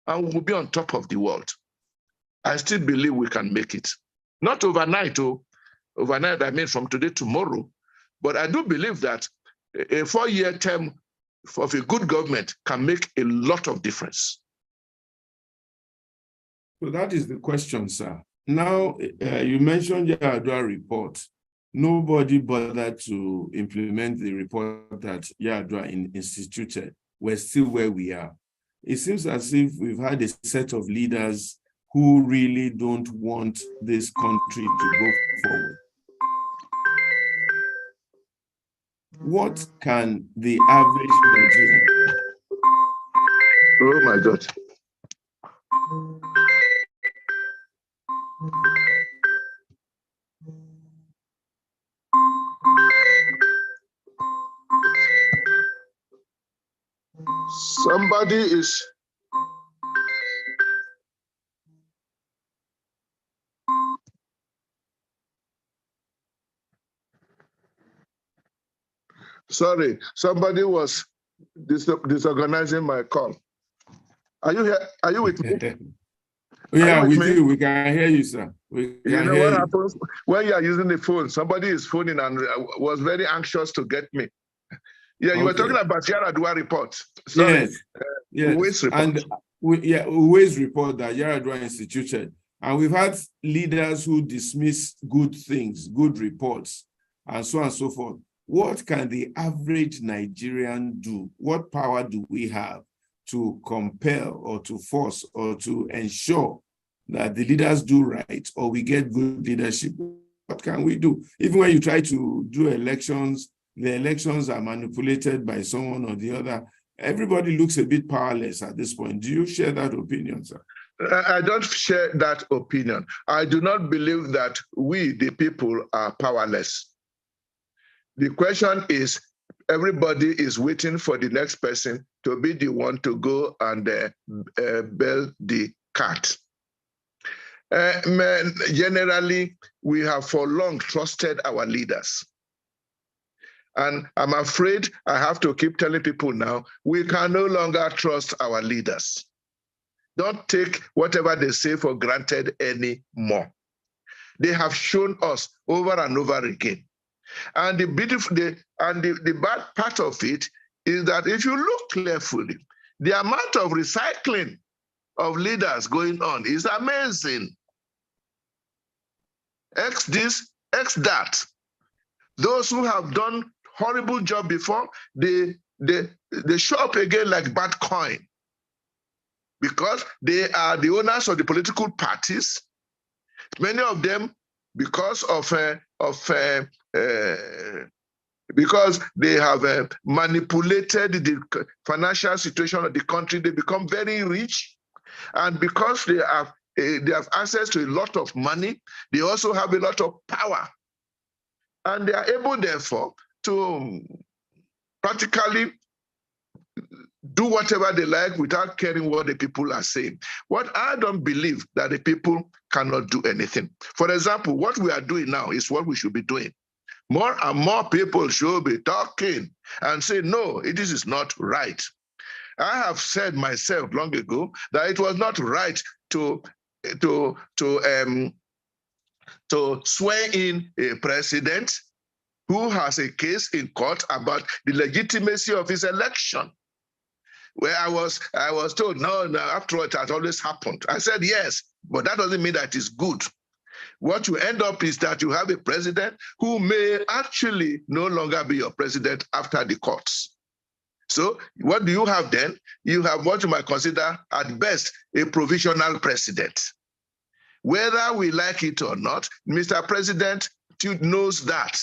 and we'll be on top of the world. I still believe we can make it. Not overnight, overnight, I mean from today, tomorrow, but I do believe that a 4-year term of a good government can make a lot of difference. So that is the question, sir. Now, you mentioned the Yar'Adua report. Nobody bothered to implement the report that Yar'Adua instituted. We're still where we are. It seems as if we've had a set of leaders who really don't want this country to go forward. What can the average Nigerian? Oh my God. Somebody is sorry, somebody was disorganizing my call. Are you here? Are you with me? Yeah, with you. We can hear you, sir. We can you know hear what you. happens when you are using the phone? Somebody is phoning and was very anxious to get me. Yeah, you were talking about Yar'Adua report. Sorry. Yes. Uwe's report. And Uwe's report that Yar'Adua instituted. And we've had leaders who dismiss good things, good reports, and so on and so forth. What can the average Nigerian do? What power do we have to compel or to force or to ensure that the leaders do right or we get good leadership? What can we do? Even when you try to do elections, the elections are manipulated by someone or the other. Everybody looks a bit powerless at this point. Do you share that opinion, sir? I don't share that opinion. I do not believe that we, the people, are powerless. The question is, everybody is waiting for the next person to be the one to go and bail the cat. Generally, we have for long trusted our leaders. And I'm afraid I have to keep telling people now, we can no longer trust our leaders. Don't take whatever they say for granted anymore. They have shown us over and over again. And the bad part of it is that if you look carefully, the amount of recycling of leaders going on is amazing. X this, X that. Those who have done horrible job before, they show up again like bad coin, because they are the owners of the political parties. Many of them, because they have manipulated the financial situation of the country, they become very rich, and because they have access to a lot of money, they also have a lot of power, and they are able, therefore, to practically do whatever they like without caring what the people are saying. What I don't believe that the people cannot do anything. For example, what we are doing now is what we should be doing. More and more people should be talking and say, no, this is not right. I have said myself long ago that it was not right to swear in a president who has a case in court about the legitimacy of his election. Where I was told, no, after all, it has always happened. I said, yes, but that doesn't mean that it's good. What you end up is that you have a president who may actually no longer be your president after the courts. So what do you have then? You have what you might consider at best a provisional president. Whether we like it or not, Mr. President knows that.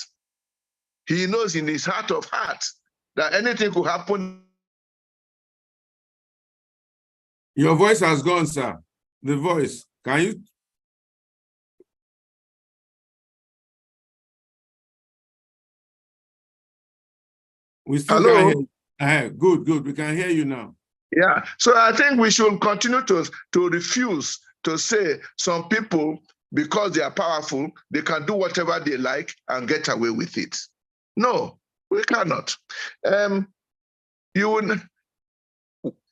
He knows in his heart of hearts that anything could happen. Your voice has gone, sir. The voice. Can you? We still Hello? can hear you. Good. We can hear you now. Yeah. So I think we should continue to refuse to say some people, because they are powerful, they can do whatever they like and get away with it. No, we cannot.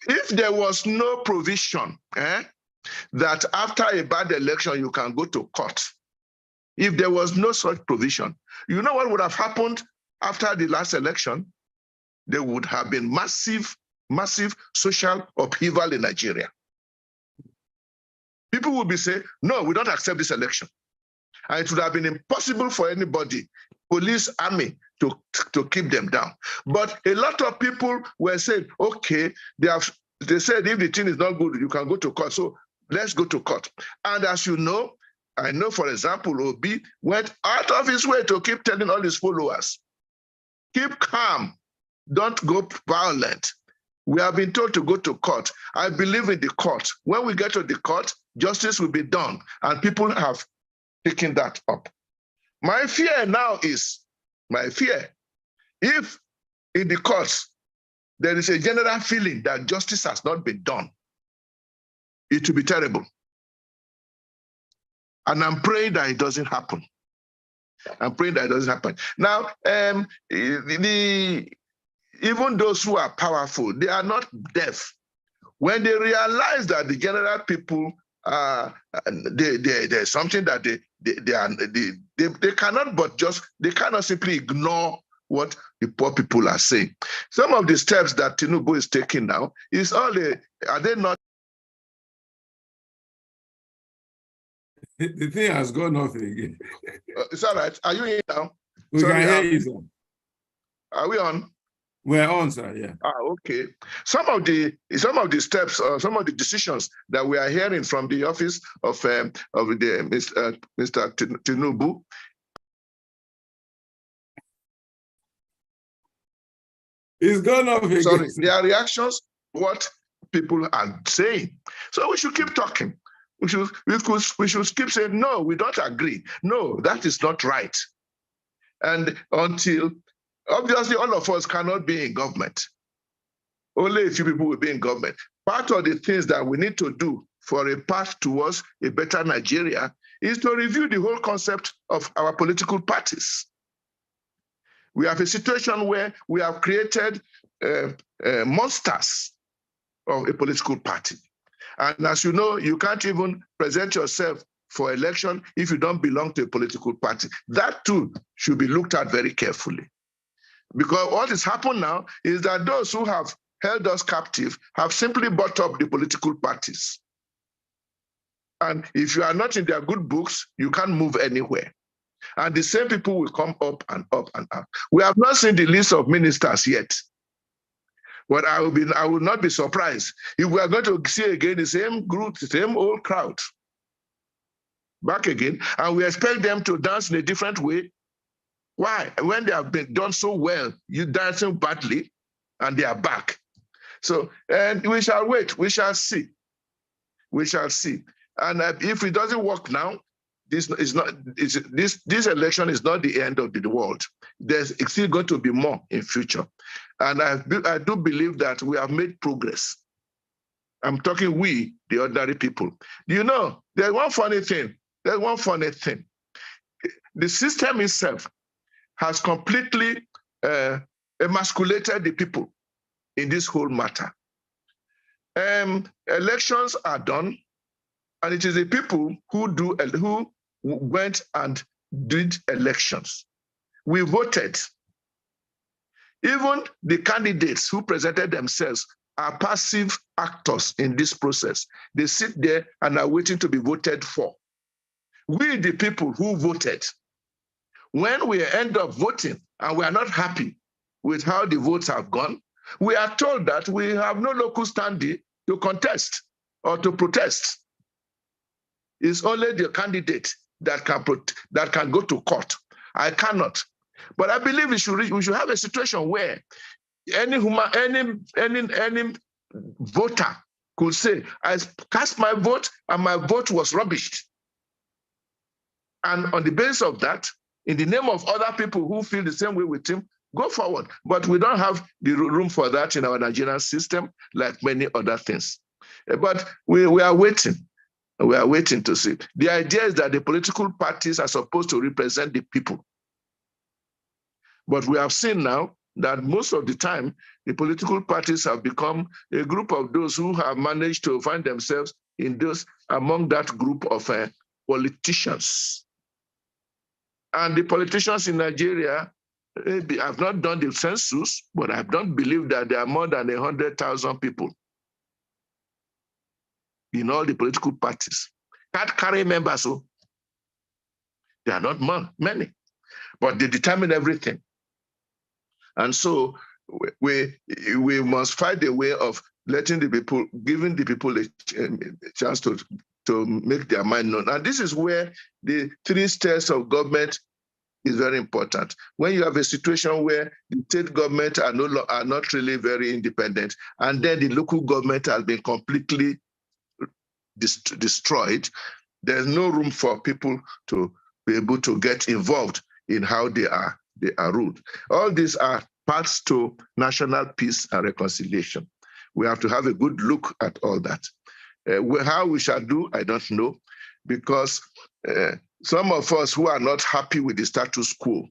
If there was no provision that after a bad election you can go to court, if there was no such provision, you know what would have happened after the last election? There would have been massive social upheaval in Nigeria. People would be saying, no, we don't accept this election. And it would have been impossible for anybody, police, army, to keep them down. But a lot of people were saying, okay, they said if the thing is not good, you can go to court. So let's go to court. And as you know, I know, for example, Obi went out of his way to keep telling all his followers, keep calm, don't go violent. We have been told to go to court. I believe in the court. When we get to the court, justice will be done, and people have taken that up. My fear now is, if in the courts there is a general feeling that justice has not been done, it will be terrible. And I'm praying that it doesn't happen. Now, even those who are powerful, they are not deaf. When they realize that the general people, there's something that they cannot, but just, they cannot simply ignore what the poor people are saying. Some of the steps that Tinubu is taking now is are they not? The thing has gone off again. It's all right. Are you in now? We can hear you, sir. Are we on? We're on, sir, yeah. Okay. Some of the steps, some of the decisions that we are hearing from the office of Mr. Tinubu. It's gone off again. Sorry, their reactions, what people are saying. So we should keep talking. We should keep saying, no, we don't agree. No, that is not right. And until Obviously, all of us cannot be in government. Only a few people will be in government. Part of the things that we need to do for a path towards a better Nigeria is to review the whole concept of our political parties. We have a situation where we have created monsters of a political party. And as you know, you can't even present yourself for election if you don't belong to a political party. That too should be looked at very carefully. Because what has happened now is that those who have held us captive have simply bought up the political parties. And if you are not in their good books, you can't move anywhere. And the same people will come up and up and up. We have not seen the list of ministers yet. But I will not be surprised if we are going to see again the same group, the same old crowd back again, and we expect them to dance in a different way. Why? When they have been done so well, you dancing badly, and they are back. So, and we shall wait. We shall see. We shall see. And if it doesn't work now, this election is not the end of the world. There's still going to be more in future. And I do believe that we have made progress. I'm talking we, the ordinary people. You know, there's one funny thing. The system itself has completely emasculated the people in this whole matter. Elections are done, and it is the people who went and did elections. We voted. Even the candidates who presented themselves are passive actors in this process. They sit there and are waiting to be voted for. We, the people who voted, when we end up voting and we are not happy with how the votes have gone, we are told that we have no local standing to contest or to protest. It's only the candidate that can go to court. I cannot. But I believe we should have a situation where any voter could say, I cast my vote and my vote was rubbished. And on the basis of that, in the name of other people who feel the same way with him, go forward. But we don't have the room for that in our Nigerian system, like many other things. But we are waiting. We are waiting to see. The idea is that the political parties are supposed to represent the people. But we have seen now that most of the time, the political parties have become a group of those who have managed to find themselves among that group of politicians. And the politicians in Nigeria have not done the census, but I don't believe that there are more than 100,000 people in all the political parties. Can't carry members, so they are not many, but they determine everything. And so we must find a way of letting the people, giving the people a chance to make their mind known. And this is where the 3 steps of government is very important. When you have a situation where the state government are not really very independent, and then the local government has been completely destroyed, there's no room for people to be able to get involved in how they are ruled. All these are paths to national peace and reconciliation. We have to have a good look at all that. How we shall do, I don't know, because some of us who are not happy with the status quo,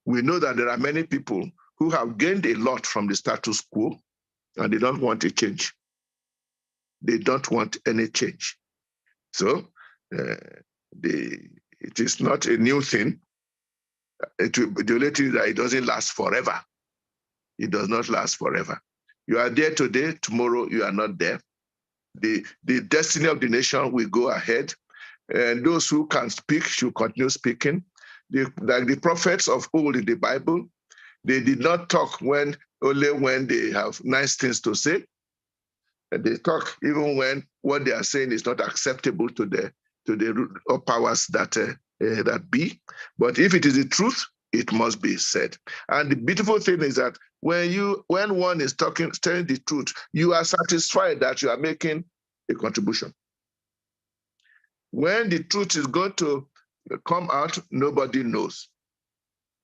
we know that there are many people who have gained a lot from the status quo, and they don't want a change. They don't want any change. So it is not a new thing. The only thing is that it doesn't last forever. It does not last forever. You are there today, tomorrow you are not there. The destiny of the nation will go ahead, and those who can speak should continue speaking. Like the prophets of old in the Bible, they did not talk only when they have nice things to say. And they talk even when what they are saying is not acceptable to the powers that be. But if it is the truth, it must be said. And the beautiful thing is that when one is telling the truth, you are satisfied that you are making a contribution. When the truth is going to come out, nobody knows.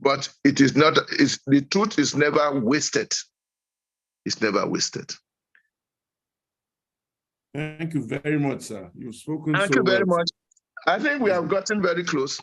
But it is not, the truth is never wasted. It's never wasted. Thank you very much, sir. You've spoken Thank so you very well. much. I think we have gotten very close.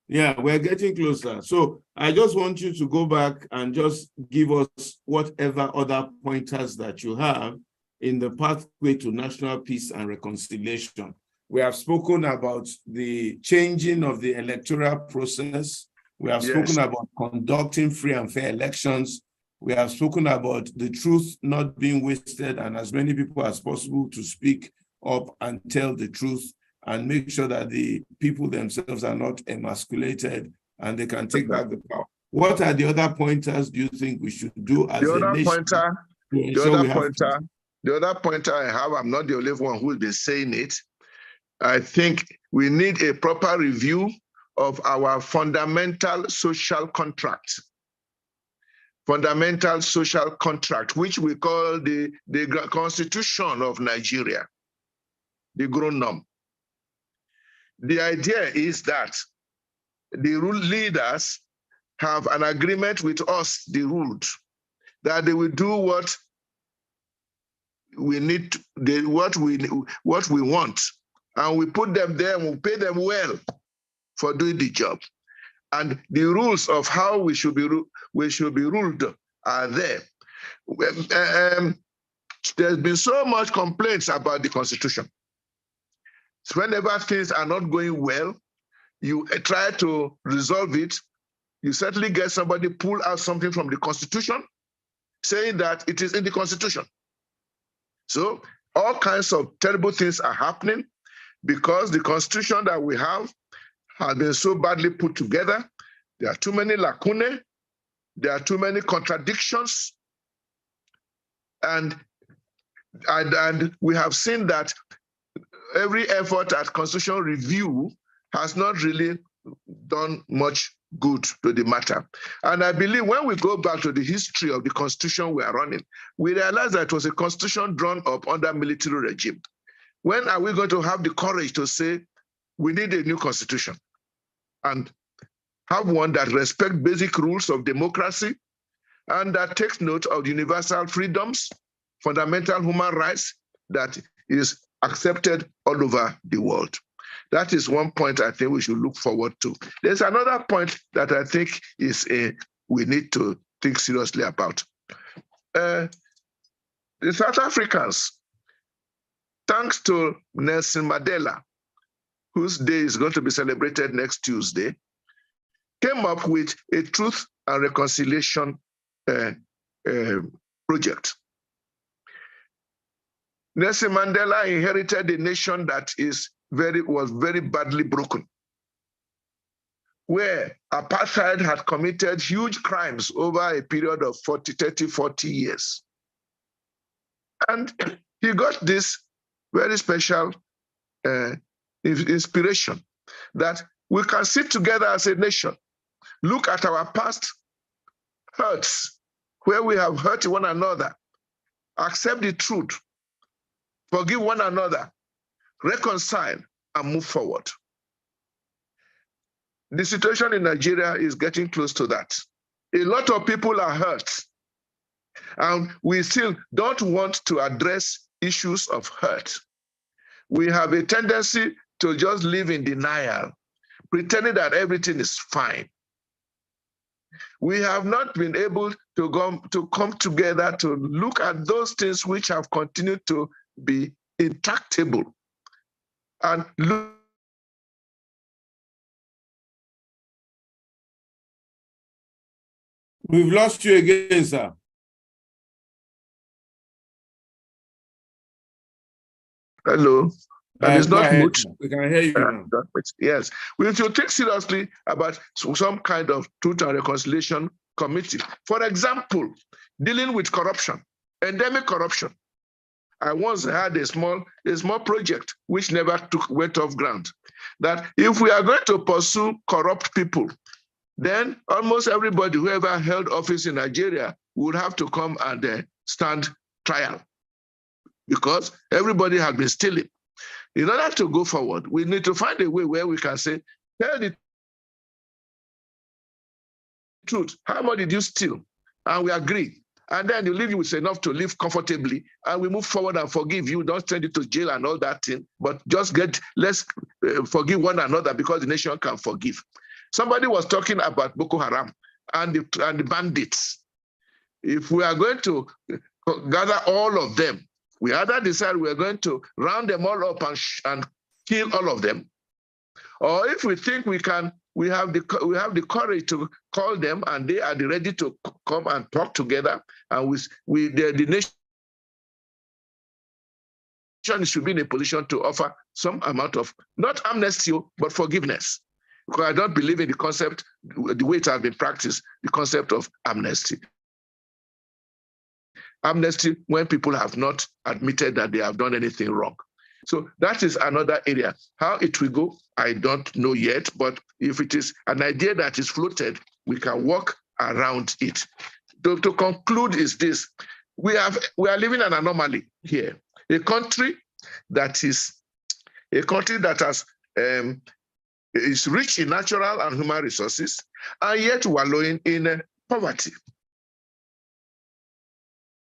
Yeah, we're getting closer. So I just want you to go back and just give us whatever other pointers that you have in the pathway to national peace and reconciliation. We have spoken about the changing of the electoral process. We have spoken about conducting free and fair elections. We have spoken about the truth not being wasted and as many people as possible to speak up and tell the truth and make sure that the people themselves are not emasculated and they can take back the power. What are the other pointers do you think we should do as a nation? The other pointer I have, I'm not the only one who will be saying it. I think we need a proper review of our fundamental social contract. Fundamental social contract, which we call the Constitution of Nigeria, the Grundnorm. The idea is that the leaders have an agreement with us, the ruled, that they will do what we need, what we want, and we put them there and we pay them well for doing the job. And the rules of how we should be ruled are there. There's been so much complaints about the Constitution. So whenever things are not going well, you try to resolve it. You certainly get somebody pull out something from the Constitution, saying that it is in the Constitution. So all kinds of terrible things are happening because the Constitution that we have has been so badly put together. There are too many lacunae. There are too many contradictions. And we have seen that every effort at constitutional review has not really done much good to the matter. And I believe when we go back to the history of the constitution we are running, we realize that it was a constitution drawn up under military regime. When are we going to have the courage to say we need a new constitution and have one that respects basic rules of democracy and that takes note of universal freedoms, fundamental human rights that is accepted all over the world? That is one point I think we should look forward to. There's another point that I think is we need to think seriously about. The South Africans, thanks to Nelson Mandela, whose day is going to be celebrated next Tuesday, came up with a truth and reconciliation project. Nelson Mandela inherited a nation that was very badly broken, where apartheid had committed huge crimes over a period of 40 years. And he got this very special inspiration that we can sit together as a nation, look at our past hurts, where we have hurt one another, accept the truth, forgive one another, reconcile, and move forward. The situation in Nigeria is getting close to that. A lot of people are hurt, and we still don't want to address issues of hurt. We have a tendency to just live in denial, pretending that everything is fine. We have not been able to come together to look at those things which have continued to be intractable and look. We've lost you again, sir. Hello. And it's not ahead. much. We can hear you now. Yes. We should think seriously about some kind of truth and reconciliation committee. For example, dealing with corruption, endemic corruption. I once had a small project which never went off ground. That if we are going to pursue corrupt people, then almost everybody who ever held office in Nigeria would have to come and stand trial, because everybody has been stealing. In order to go forward, we need to find a way where we can say, tell the truth. How much did you steal? And we agree. And then you leave you with enough to live comfortably, and we move forward and forgive you. Don't send you to jail and all that thing, but just let's forgive one another because the nation can forgive. Somebody was talking about Boko Haram and the bandits. If we are going to gather all of them, we either decide we are going to round them all up and kill all of them, or if we think we have the courage to call them and they are ready to come and talk together, and the nation should be in a position to offer some amount of, not amnesty, but forgiveness. Because I don't believe in the concept, the way it has been practiced, the concept of amnesty. Amnesty when people have not admitted that they have done anything wrong. So that is another area. How it will go, I don't know yet, but if it is an idea that is floated, we can work around it. To conclude is this: we are living an anomaly here. A country that has is rich in natural and human resources, and yet wallowing in poverty.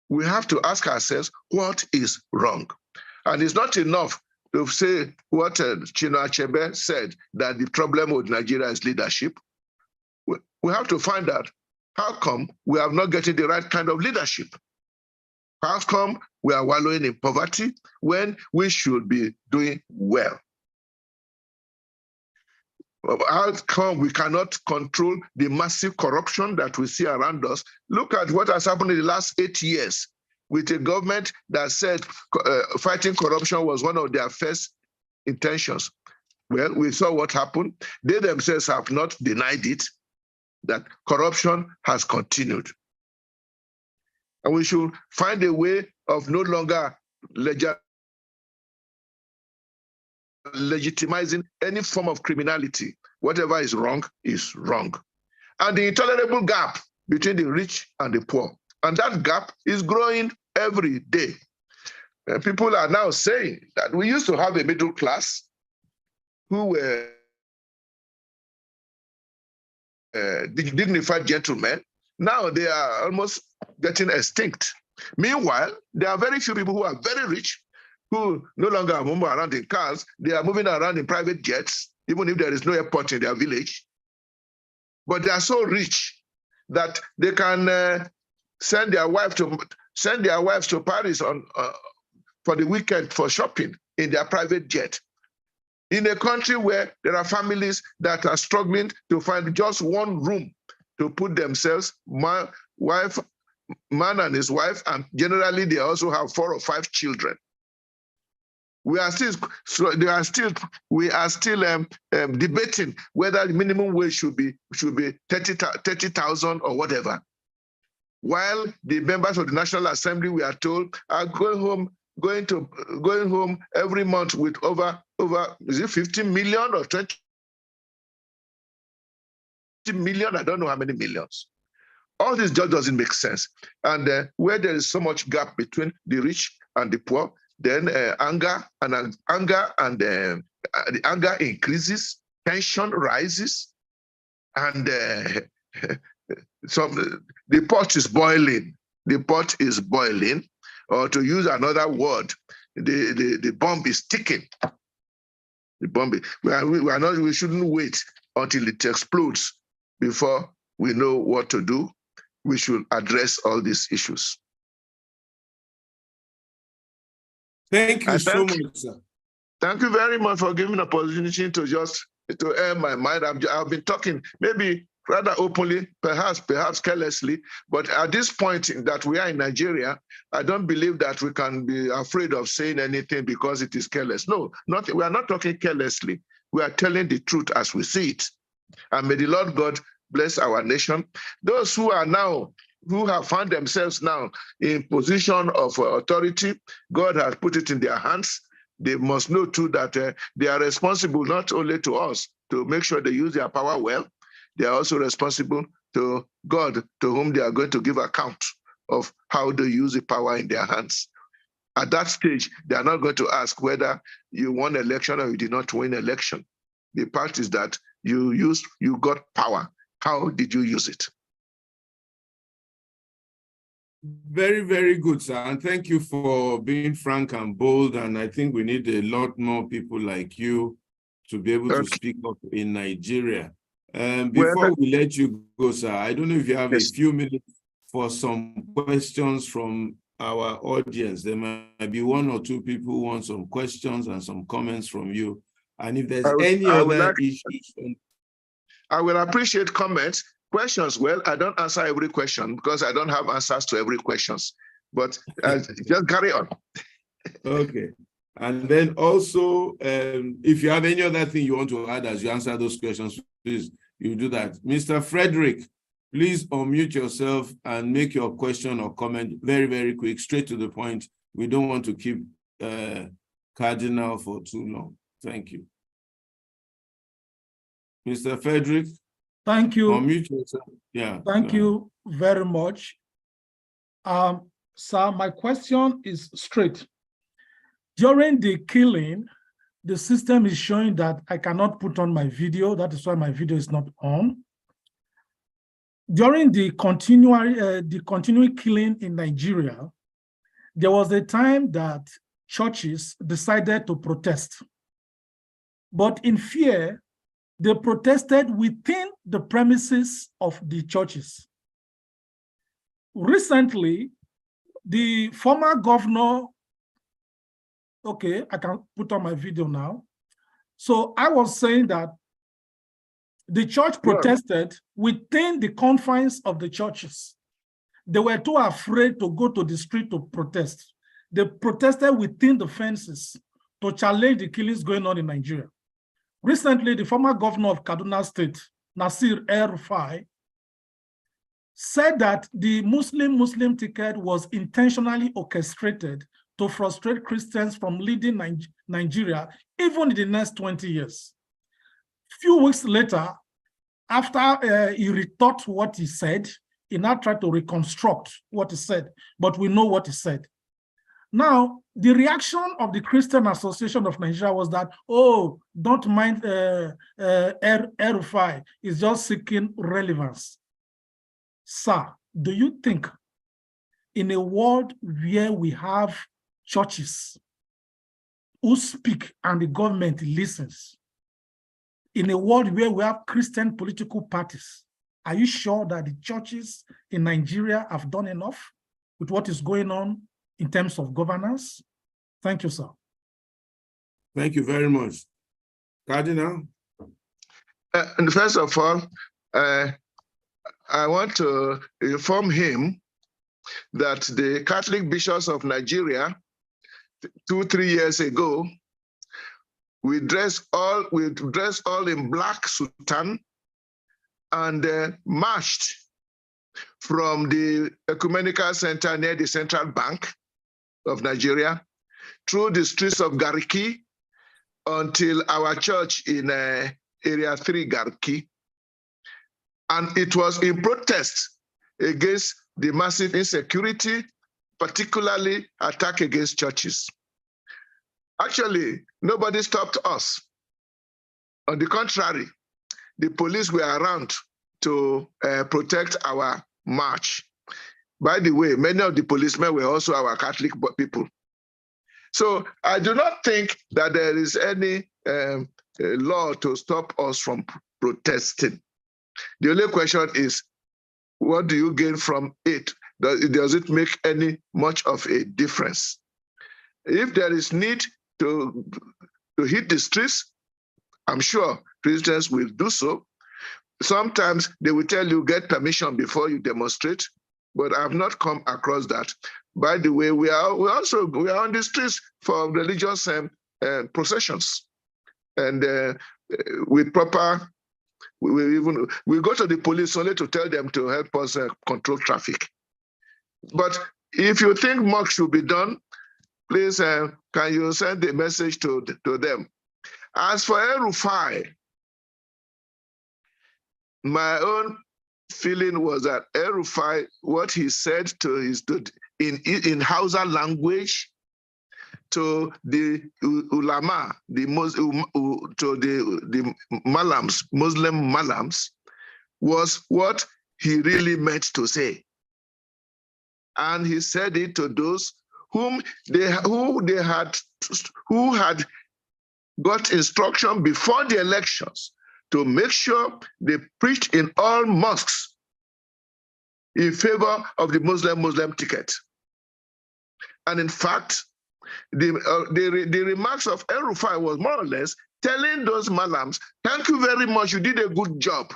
We have to ask ourselves, what is wrong? And it's not enough to say what Chinua Achebe said, that the problem with Nigeria is leadership. We have to find out how come we are not getting the right kind of leadership. How come we are wallowing in poverty when we should be doing well? How come we cannot control the massive corruption that we see around us? Look at what has happened in the last 8 years with a government that said fighting corruption was one of their first intentions. Well, we saw what happened. They themselves have not denied it, that corruption has continued. And we should find a way of no longer legitimizing any form of criminality. Whatever is wrong is wrong. And the intolerable gap between the rich and the poor. And that gap is growing every day. People are now saying that we used to have a middle class who were dignified gentlemen. Now they are almost getting extinct. Meanwhile, there are very few people who are very rich who no longer move around in cars. They are moving around in private jets, even if there is no airport in their village. But they are so rich that they can send their wives to Paris for the weekend for shopping in their private jet. In a country where there are families that are struggling to find just one room to put themselves, man and his wife, and generally they also have 4 or 5 children. We are still debating whether the minimum wage should be 30,000 or whatever. While the members of the National Assembly, we are told, are going home every month with over is it 15 million or 20 million? I don't know how many millions. All this just doesn't make sense. And where there is so much gap between the rich and the poor, then anger increases, tension rises, and the pot is boiling. The pot is boiling, or to use another word, the bomb is ticking. The bomb. We shouldn't wait until it explodes before we know what to do. We should address all these issues. Thank you so much, sir. Thank you very much for giving me the opportunity to air my mind. I've been talking maybe rather openly, perhaps carelessly, but at this point that we are in Nigeria, I don't believe that we can be afraid of saying anything because it is careless. No, we are not talking carelessly. We are telling the truth as we see it. And may the Lord God bless our nation. Those who have found themselves now in position of authority, God has put it in their hands. They must know too that they are responsible not only to us to make sure they use their power well, they are also responsible to God, to whom they are going to give account of how they use the power in their hands. At that stage, they are not going to ask whether you won election or you did not win election. The part is that you got power. How did you use it? Very, very good, sir. And thank you for being frank and bold. And I think we need a lot more people like you to be able to speak up in Nigeria. Before we let you go, sir, I don't know if you have a few minutes for some questions from our audience. There might be one or two people who want some questions and some comments from you. And if there's any other issues. I will appreciate comments. Questions, well, I don't answer every question because I don't have answers to every questions, but just carry on. Okay. And then also, if you have any other thing you want to add as you answer those questions, please, you do that. Mr. Frederick, please unmute yourself and make your question or comment very, very quick, straight to the point. We don't want to keep Cardinal for too long. Thank you. Mr. Frederick? Thank you. Unmute yourself. Yeah. Thank you very much. Sir, my question is straight. During the killing, the system is showing that I cannot put on my video. That is why my video is not on. During the continuing killing in Nigeria, there was a time that churches decided to protest. But in fear, they protested within the premises of the churches. Recently, the former governor, okay, I can put on my video now. So I was saying that the church protested within the confines of the churches. They were too afraid to go to the street to protest. They protested within the fences to challenge the killings going on in Nigeria. Recently, the former governor of Kaduna State, Nasir El-Rufai, said that the Muslim ticket was intentionally orchestrated to frustrate Christians from leading Nigeria even in the next 20 years. Few weeks later, after he rethought what he said, he now tried to reconstruct what he said, but we know what he said. Now, the reaction of the Christian Association of Nigeria was that, oh, don't mind El-Rufai, he's just seeking relevance. Sir, do you think in a world where we have churches who speak and the government listens, in a world where we have Christian political parties, are you sure that the churches in Nigeria have done enough with what is going on in terms of governance? Thank you, sir. Thank you very much. Cardinal? And first of all, I want to inform him that the Catholic bishops of Nigeria, 2-3 years ago, we dressed all in black soutane and marched from the Ecumenical Center near the Central Bank of Nigeria through the streets of Garki until our church in Area 3 Garki. And it was in protest against the massive insecurity, particularly attack against churches. Actually, nobody stopped us. On the contrary, the police were around to protect our march. By the way, many of the policemen were also our Catholic people. So I do not think that there is any law to stop us from protesting. The only question is, what do you gain from it? Does it make any much of a difference? If there is need to hit the streets, I'm sure Christians will do so. Sometimes they will tell you get permission before you demonstrate, but I've not come across that. By the way, we are on the streets for religious processions, and with proper. We go to the police only to tell them to help us control traffic. But if you think more should be done, please can you send a message to them? As for El-Rufai, my own feeling was that El-Rufai, what he said in Hausa language to the ulama, the malams, Muslim malams, was what he really meant to say. and he said it to those who had got instruction before the elections to make sure they preached in all mosques in favor of the Muslim ticket. And in fact, the remarks of El-Rufai was more or less telling those Malams, thank you very much, you did a good job.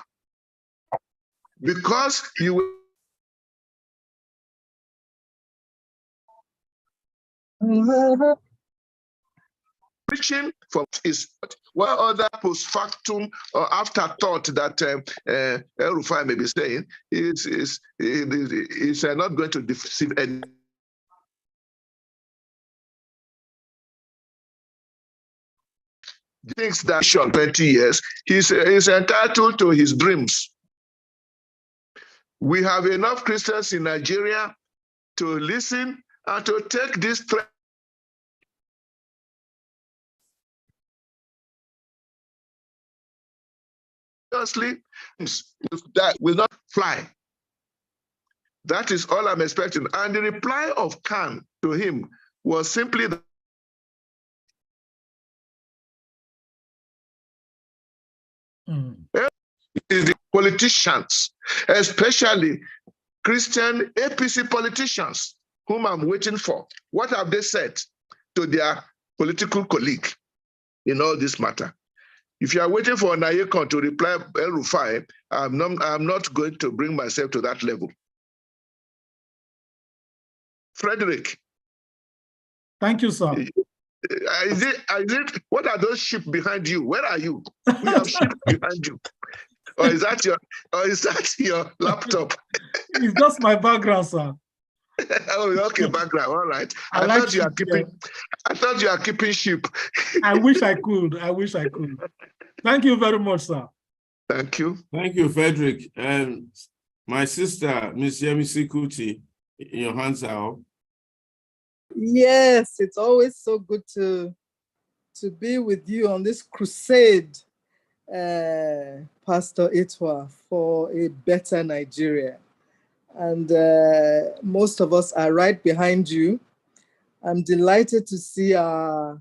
Because you were preaching for is what other post factum or afterthought that El-Rufai may be saying is not going to deceive any. Thinks that short 20 years, he's entitled to his dreams. We have enough Christians in Nigeria to listen and to take this threat seriously. That will not fly. That is all I'm expecting. And the reply of Khan to him was simply that the politicians, especially Christian APC politicians, whom I'm waiting for, what have they said to their political colleague in all this matter? If you are waiting for Nayekon to reply El-Rufai, I'm not going to bring myself to that level. Frederick. Thank you, sir. What are those sheep behind you? Where are you? We have sheep behind you. Or is that your laptop? It's just my background, sir. Oh, okay, background. All right. I thought you are keeping sheep. I wish I could. I wish I could. Thank you very much, sir. Thank you. Thank you, Frederick. And my sister, Miss Yemisi Kuti, your hands are up. Yes, it's always so good to be with you on this crusade, Pastor Itwa, for a better Nigeria. And most of us are right behind you. I'm delighted to see our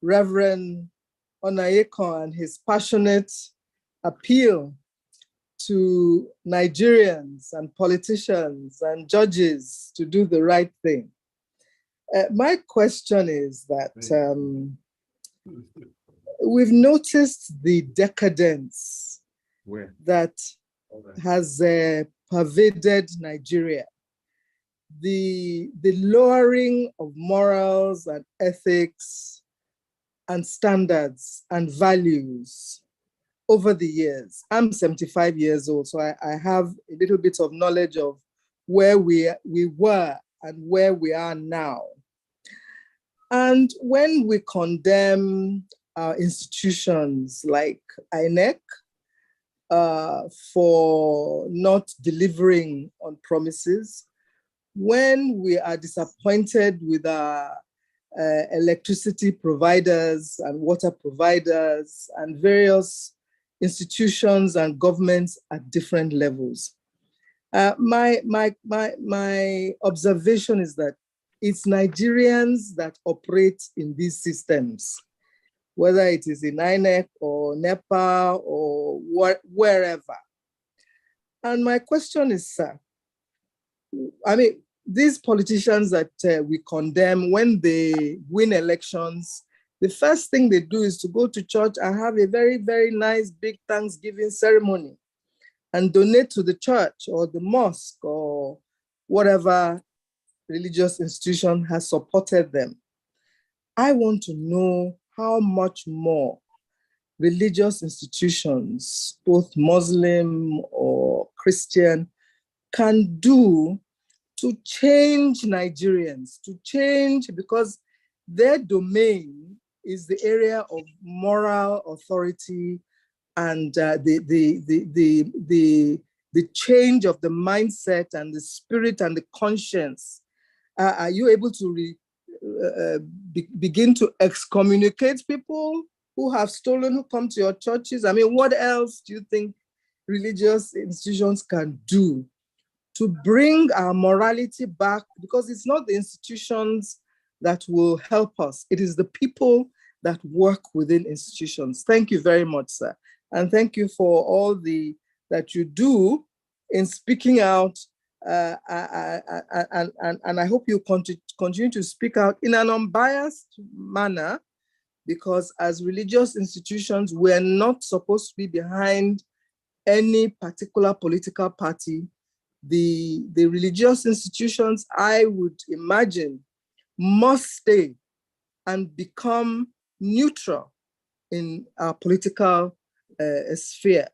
Reverend Onayekon and his passionate appeal to Nigerians and politicians and judges to do the right thing. My question is that we've noticed the decadence that has pervaded Nigeria. The lowering of morals and ethics and standards and values over the years. I'm 75 years old, so I have a little bit of knowledge of where we were and where we are now. And when we condemn our institutions like INEC for not delivering on promises, when we are disappointed with our electricity providers and water providers and various institutions and governments at different levels. My observation is that it's Nigerians that operate in these systems, whether it is in INEC or NEPA or wherever. And my question is, sir, these politicians that we condemn, when they win elections, the first thing they do is to go to church and have a very, very nice big Thanksgiving ceremony and donate to the church or the mosque or whatever religious institution has supported them. I want to know how much more religious institutions, both Muslim or Christian, can do to change Nigerians, because their domain is the area of moral authority and the change of the mindset and the spirit and the conscience. Are you able to begin to excommunicate people who have stolen, who come to your churches? What else do you think religious institutions can do to bring our morality back, because it's not the institutions that will help us. It is the people that work within institutions. Thank you very much, sir. And thank you for all that you do in speaking out. And I hope you continue to speak out in an unbiased manner, because as religious institutions, we're not supposed to be behind any particular political party. The religious institutions, I would imagine, must stay and become neutral in our political sphere.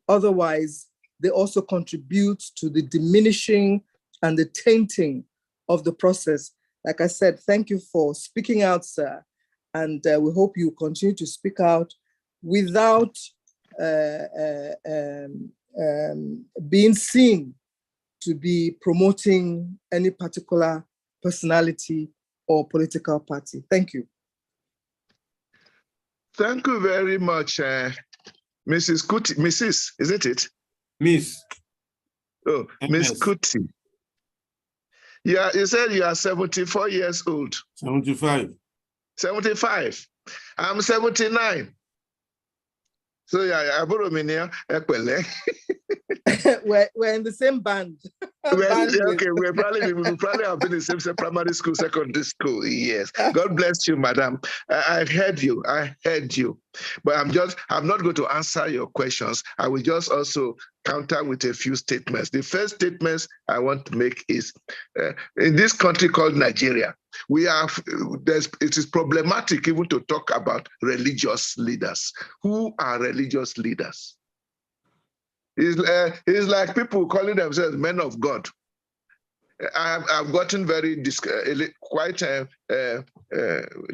Otherwise, they also contribute to the diminishing and the tainting of the process. Like I said, thank you for speaking out, sir. And we hope you continue to speak out without being seen to be promoting any particular personality or political party. Thank you. Thank you very much, Mrs. Kuti. Mrs., isn't it? Miss. Oh, Miss Kuti. Yeah, you said you are 74 years old. 75. 75. I'm 79. So yeah, we're in the same band. Okay, we'll probably have been in the same primary school, secondary school. Yes. God bless you, madam. I heard you. But I'm not going to answer your questions. I will just also counter with a few statements. The first statements I want to make is, in this country called Nigeria, it is problematic even to talk about religious leaders. Who are religious leaders? It's like people calling themselves men of God. I've gotten very quite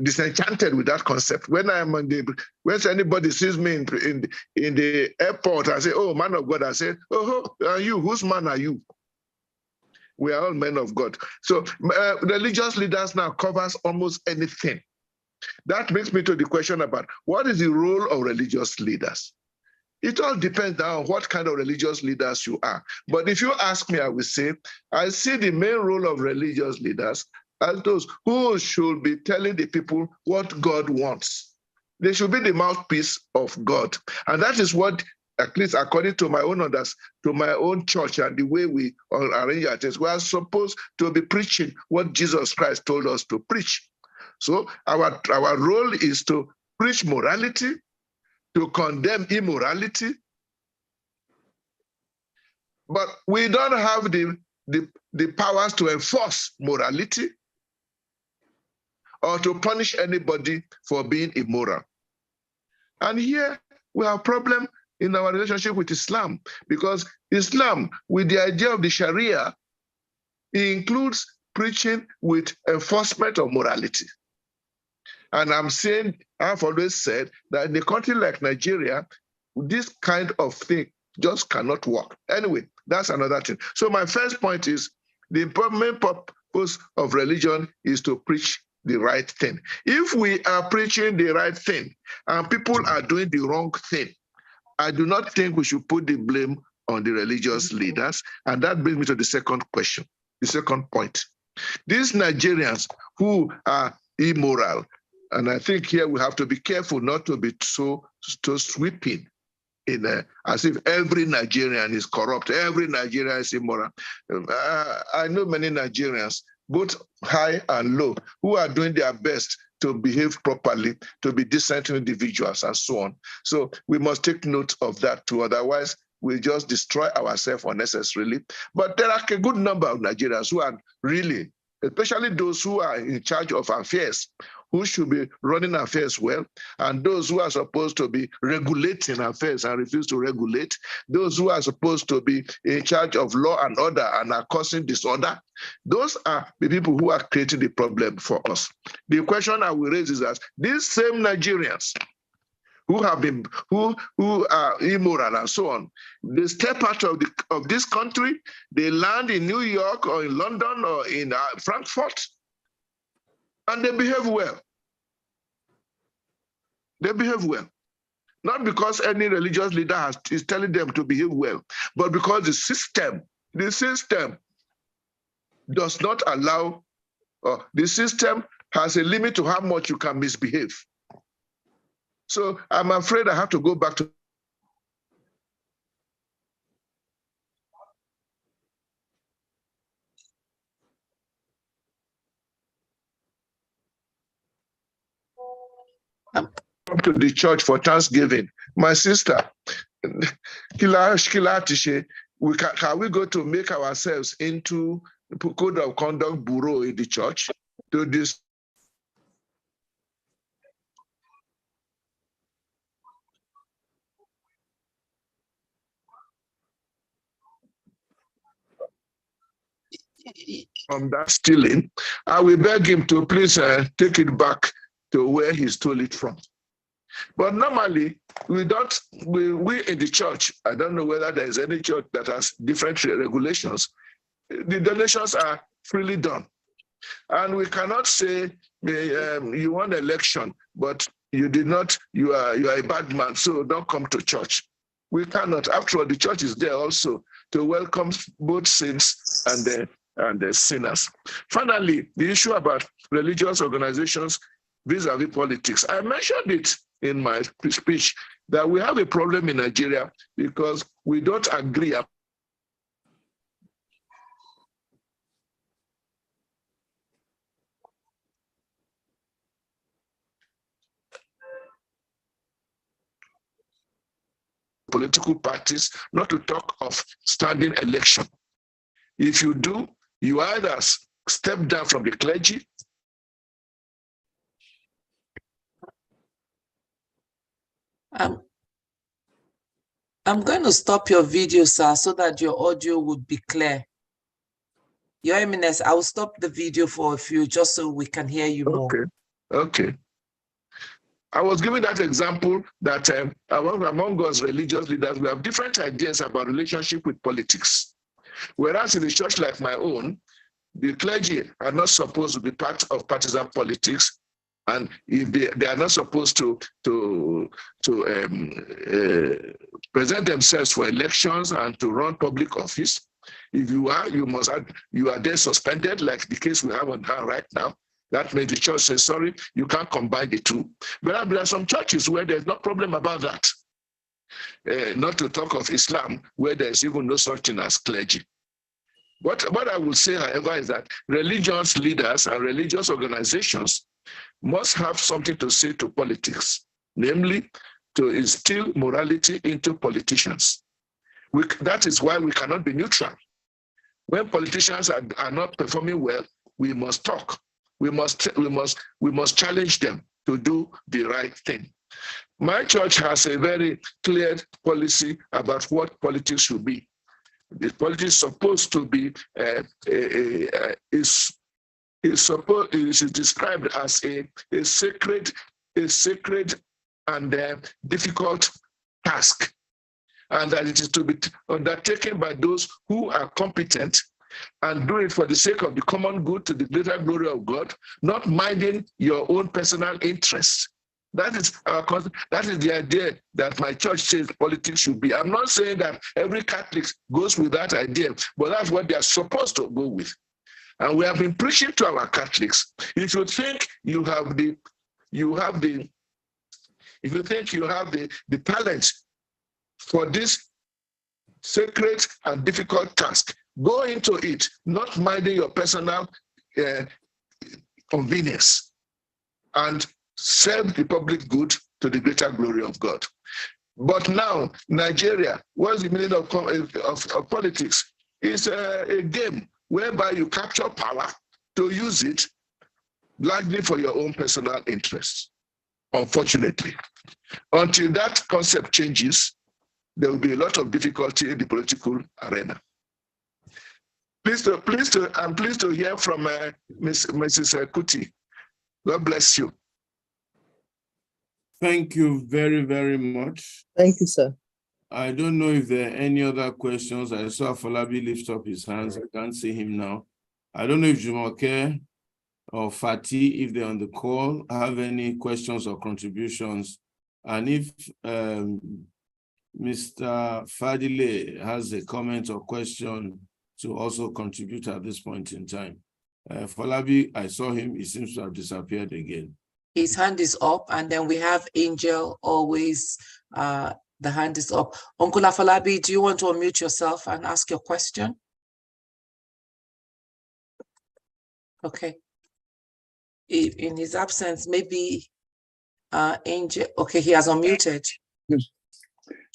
disenchanted with that concept. When anybody sees me in the airport, I say, "Oh, man of God," I say, "Oh, are you? Whose man are you?" We are all men of God. So religious leaders now covers almost anything. That brings me to the question about what is the role of religious leaders? It all depends on what kind of religious leaders you are. But if you ask me, I will say, I see the main role of religious leaders as those who should be telling the people what God wants. They should be the mouthpiece of God. And that is what, at least according to my own church and the way we arrange our things, we are supposed to be preaching what Jesus Christ told us to preach. So our role is to preach morality, to condemn immorality, but we don't have the powers to enforce morality or to punish anybody for being immoral. And here we have a problem in our relationship with Islam, because Islam, with the idea of the Sharia, includes preaching with enforcement of morality. And I've always said that in a country like Nigeria, this kind of thing just cannot work. Anyway, that's another thing. So my first point is the main purpose of religion is to preach the right thing. If we are preaching the right thing and people are doing the wrong thing, I do not think we should put the blame on the religious leaders. And that brings me to the second question, the second point. These Nigerians who are immoral, and I think here we have to be careful not to be so sweeping as if every Nigerian is corrupt, every Nigerian is immoral. I know many Nigerians, both high and low, who are doing their best to behave properly, to be decent individuals and so on. So we must take note of that too. Otherwise, we just destroy ourselves unnecessarily. But there are a good number of Nigerians who are really, especially those who are in charge of affairs, who should be running affairs well, and those who are supposed to be regulating affairs and refuse to regulate, those who are supposed to be in charge of law and order and are causing disorder. Those are the people who are creating the problem for us. The question I will raise is that these same Nigerians who are immoral and so on, they step out of this country, they land in New York or in London or in Frankfurt, and they behave well. They behave well. Not because any religious leader is telling them to behave well, but because the system The system does not allow, the system has a limit to how much you can misbehave. So I'm afraid I have to go back to the church for Thanksgiving. My sister, can we go to make ourselves into code of conduct bureau in the church to this? From that stealing, I will beg him to please take it back to where he stole it from. But normally, we in the church, I don't know whether there is any church that has different regulations. The donations are freely done. And we cannot say you won election, but you did not, you are a bad man, so don't come to church. We cannot. After all, the church is there also to welcome both saints and the sinners. Finally, the issue about religious organizations vis-a-vis politics. I mentioned it in my speech that we have a problem in Nigeria because we don't agree. Political parties, not to talk of standing election. If you do, you either step down from the clergy. I'm going to stop your video, sir, so that your audio would be clear. Your Eminence, I will stop the video for a few just so we can hear you more. Okay. I was giving that example that among us religious leaders, we have different ideas about relationship with politics. Whereas in a church like my own, the clergy are not supposed to be part of partisan politics, and if they are not supposed to present themselves for elections and to run public office. If you are, you are then suspended, like the case we have on hand right now. That means the church says, sorry, you can't combine the two. But there are some churches where there's no problem about that. Not to talk of Islam, where there's even no such thing as clergy. What I will say, however, is that religious leaders and religious organizations must have something to say to politics, namely to instill morality into politicians. That is why we cannot be neutral. When politicians are not performing well, we must talk. We must challenge them to do the right thing. My church has a very clear policy about what politics should be. The politics is supposed to be is described as a sacred and difficult task, and that it is to be undertaken by those who are competent and do it for the sake of the common good to the greater glory of God, not minding your own personal interests. That is the idea that my church says politics should be. I'm not saying that every Catholic goes with that idea, but that's what they are supposed to go with. And we have been preaching to our Catholics. If you think you have the talent for this sacred and difficult task, go into it, not minding your personal convenience, and serve the public good to the greater glory of God. But now, Nigeria, what's the meaning of politics? It's a game whereby you capture power to use it largely for your own personal interests, unfortunately. Until that concept changes, there will be a lot of difficulty in the political arena. I'm pleased to hear from Mrs. Kuti. God bless you. Thank you very, very much. Thank you, sir. I don't know if there are any other questions. I saw Falabi lift up his hands. I can't see him now. I don't know if Jumoke or Fatih, if they're on the call, have any questions or contributions. And if Mr. Fadile has a comment or question, to also contribute at this point in time. Falabi, I saw him, he seems to have disappeared again. His hand is up, and then we have Angel always, the hand is up. Uncle Afalabi, do you want to unmute yourself and ask your question? Okay. In his absence, maybe Angel, okay, he has unmuted.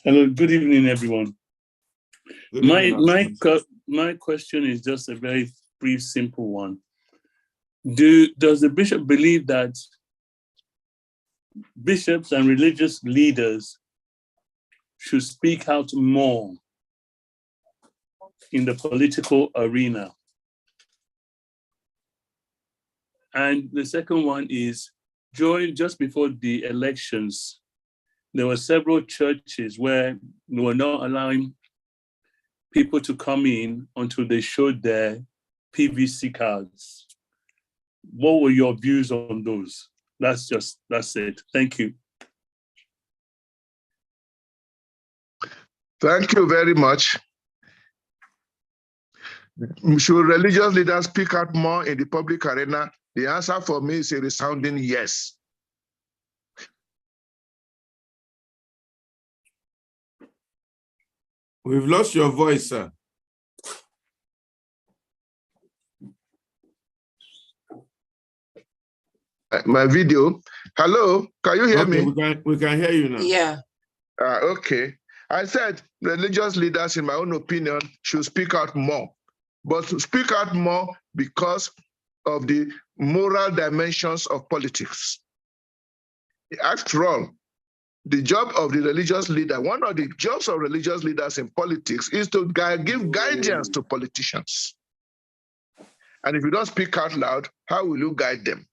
Hello, good evening, everyone. Good evening, My question is just a very brief, simple one. Does the bishop believe that bishops and religious leaders should speak out more in the political arena? And the second one is, just before the elections, there were several churches where they were not allowing people to come in until they showed their PVC cards. What were your views on those? That's it. Thank you. Thank you very much. Should religious leaders speak out more in the public arena? The answer for me is a resounding yes. We've lost your voice, sir. My video. Hello, can you hear me? We can hear you now. Yeah. Okay. I said religious leaders, in my own opinion, should speak out more, but to speak out more because of the moral dimensions of politics. After all, the job of the religious leader, one of the jobs of religious leaders in politics is to give guidance to politicians. And if you don't speak out loud, how will you guide them?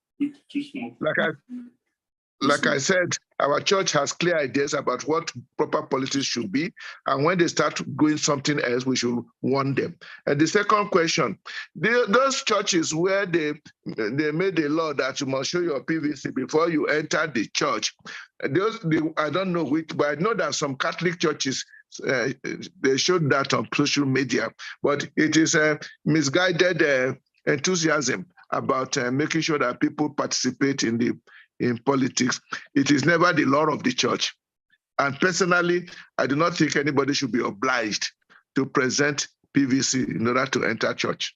Like I said, our church has clear ideas about what proper politics should be. And when they start going something else, we should warn them. And the second question, those churches where they made a law that you must show your PVC before you enter the church, I don't know which, but I know that some Catholic churches, they showed that on social media, but it is a misguided enthusiasm about making sure that people participate in politics. It is never the law of the church. And personally, I do not think anybody should be obliged to present PVC in order to enter church.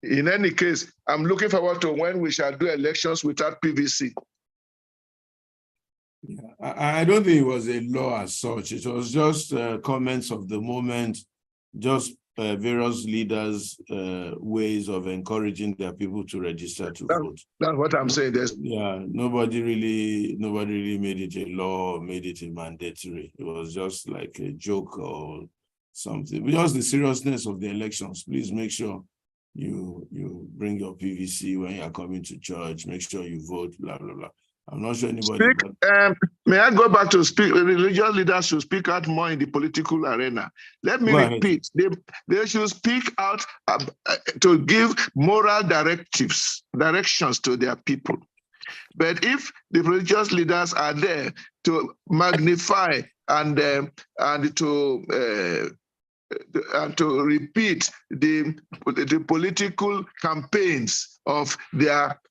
In any case, I'm looking forward to when we shall do elections without PVC. Yeah, I don't think it was a law as such. It was just comments of the moment, just various leaders' ways of encouraging their people to register to vote. That's what I'm saying. Yeah, nobody really made it a law, made it a mandatory. It was just like a joke or something. Because the seriousness of the elections, please make sure you bring your PVC when you are coming to church. Make sure you vote. Blah blah blah. I'm not sure anybody. May I go back to speak? Religious leaders should speak out more in the political arena. Let me repeat. They should speak out to give moral directions to their people. But if the religious leaders are there to magnify and to repeat the political campaigns of their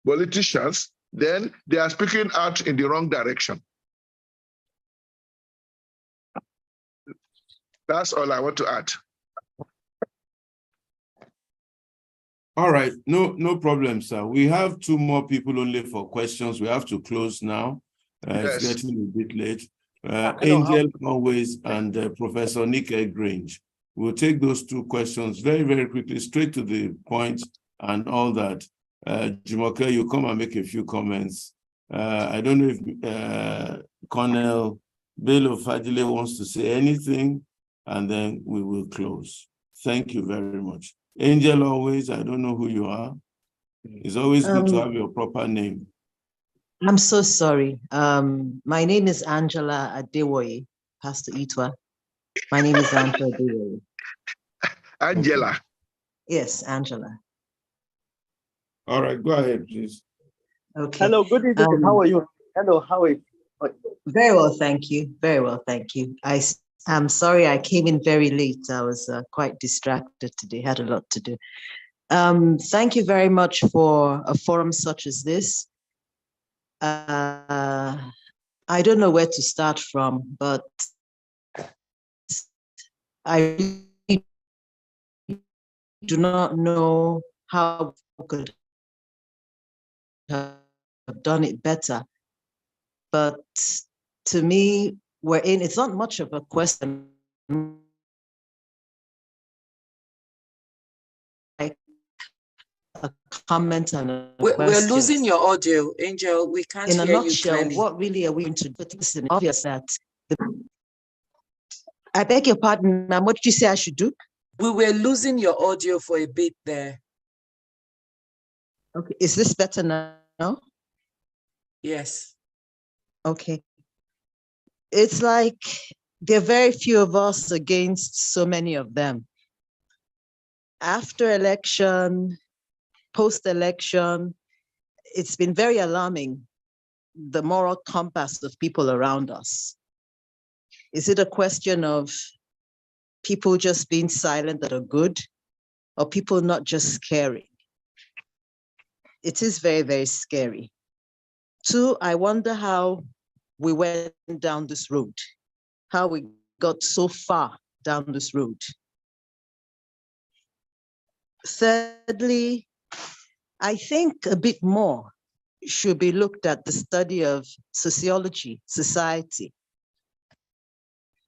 politicians, then they are speaking out in the wrong direction. That's all I want to add. All right, no problem, sir. We have two more people only for questions. We have to close now. Yes. It's getting a bit late. Angel always and Professor Nick Grange. We'll take those two questions very, very quickly, straight to the point and all that. Jumoke, you come and make a few comments. I don't know if Colonel Bello Fadile wants to say anything, and then we will close. Thank you very much. Angel, always, I don't know who you are. It's always good to have your proper name. I'm so sorry. My name is Angela Adewoye, Pastor Itwa. My name is Angela Adewoye. Angela. Yes, Angela. All right, go ahead, please. Okay. Hello, good evening. How are you? Hello, how are you? Very well, thank you. Very well, thank you. I I'm sorry I came in very late. I was quite distracted today, had a lot to do. Thank you very much for a forum such as this. I don't know where to start from, but I really do not know how we could have done it better. But to me, it's not much of a question. Like a comment and a question. We're losing your audio, Angel. We can't In a hear nutshell, you clearly. what really are we going to do? It's obvious that I beg your pardon, ma'am. What did you say I should do? We were losing your audio for a bit there. Okay, is this better now? Yes. Okay. It's like there are very few of us against so many of them. After election, post-election, it's been very alarming, the moral compass of people around us. Is it a question of people just being silent that are good, or people not just caring? It is very, very scary. Two, I wonder how we went down this road, how we got so far down this road. Thirdly, I think a bit more should be looked at the study of sociology, society.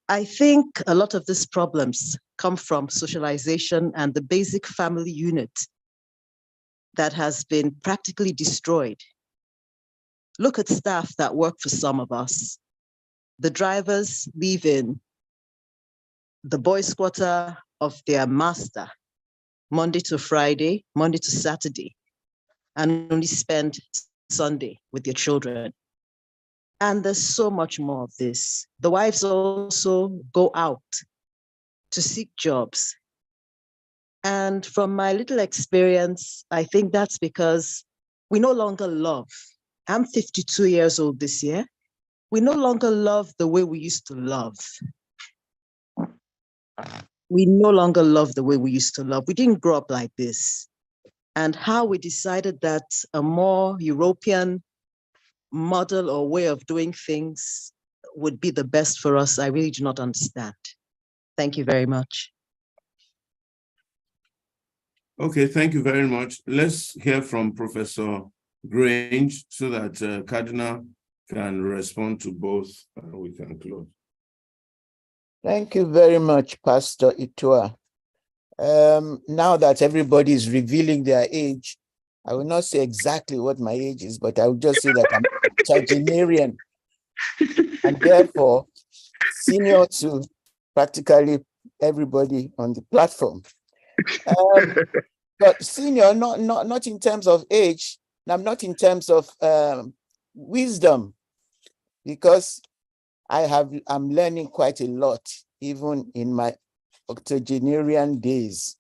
I think a lot of these problems come from socialization and the basic family unit that has been practically destroyed. Look at staff that work for some of us. The drivers live in the boys' quarter of their master, Monday to Friday, Monday to Saturday, and only spend Sunday with their children. And there's so much more of this. The wives also go out to seek jobs. And from my little experience, I think that's because we no longer love. I'm 52 years old this year. We no longer love the way we used to love. We no longer love the way we used to love. We didn't grow up like this. And how we decided that a more European model or way of doing things would be the best for us, I really do not understand. Thank you very much. Okay, thank you very much. Let's hear from Professor Grange so that Cardinal can respond to both and we can close. Thank you very much, Pastor Itua. Now that everybody is revealing their age, I will not say exactly what my age is, but I will just say that I'm a octogenarian and therefore senior to practically everybody on the platform. But senior, not in terms of age, and not in terms of wisdom, because I'm learning quite a lot, even in my octogenarian days.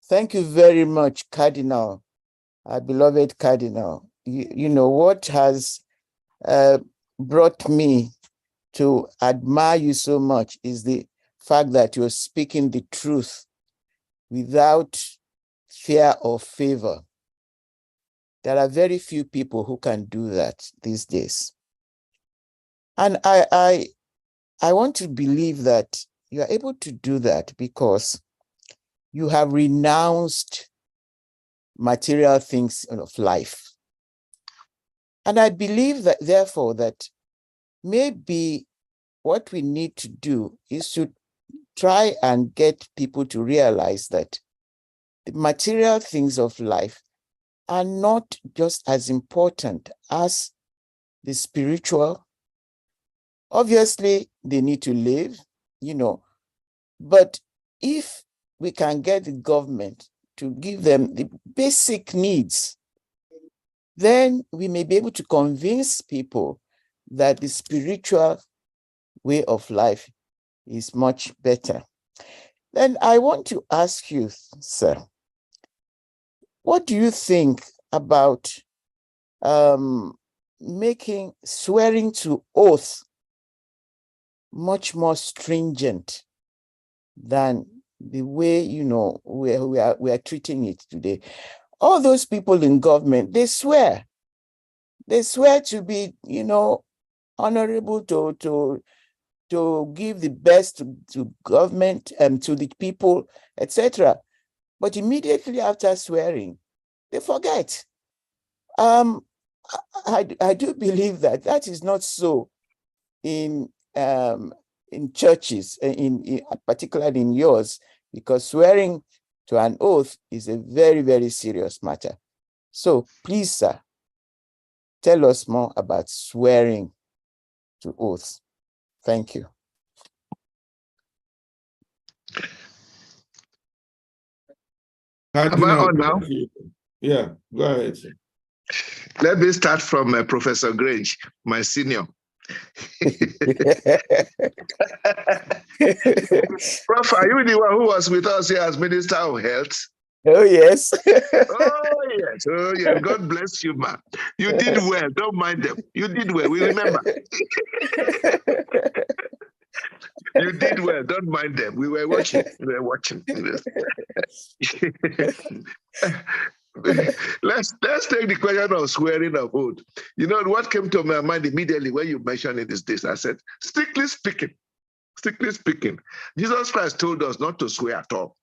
Thank you very much, Cardinal, our beloved Cardinal. You know, what has brought me to admire you so much is the fact that you're speaking the truth without fear or favor. There are very few people who can do that these days. And I want to believe that you are able to do that because you have renounced material things of life. And I believe that, therefore, that maybe what we need to do is to try and get people to realize that the material things of life are not just as important as the spiritual. Obviously, they need to live, you know, but if we can get the government to give them the basic needs, then we may be able to convince people that the spiritual way of life is much better. Then I want to ask you, sir, what do you think about swearing to oath much more stringent than the way, you know, we are treating it today. All those people in government, they swear to be, you know, honorable, to give the best to government and to the people, etc. But immediately after swearing, they forget. I do believe that is not so in churches, in particularly in yours, because swearing to an oath is a very, very serious matter. So please, sir, tell us more about swearing to oaths. Thank you. Am I on now? Yeah, go ahead, sir. Let me start from Professor Grange, my senior. Prof, are you the one who was with us here as Minister of Health? Oh, yes. Oh, yes. Oh, yes. God bless you, man. You did well. Don't mind them. You did well. We remember. You did well. Don't mind them. We were watching. We were watching. Let's take the question of swearing of oath. You know what came to my mind immediately when you mentioned it is this. I said, strictly speaking, Jesus Christ told us not to swear at all.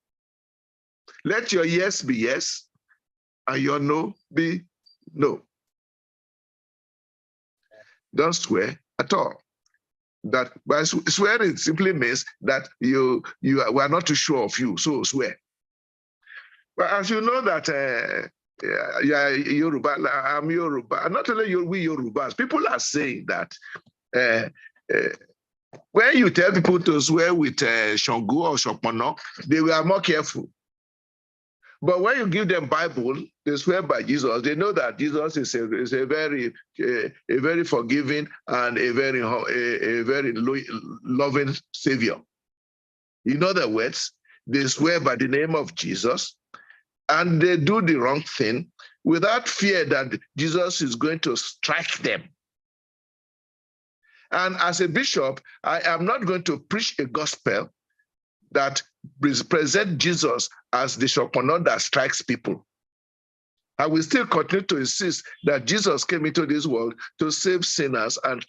Let your yes be yes and your no be no. Don't swear at all. That by swearing simply means that we are not too sure of you, so swear. But as you know that Yoruba, I'm Yoruba, not only we Yorubas, people are saying that when you tell people to swear with Shango or Shopono, they were more careful. But when you give them Bible, they swear by Jesus. They know that Jesus is a very forgiving and a very loving Savior. In other words, they swear by the name of Jesus, and they do the wrong thing without fear that Jesus is going to strike them. And as a bishop, I am not going to preach a gospel that present Jesus as the shopono that strikes people. I will still continue to insist that Jesus came into this world to save sinners and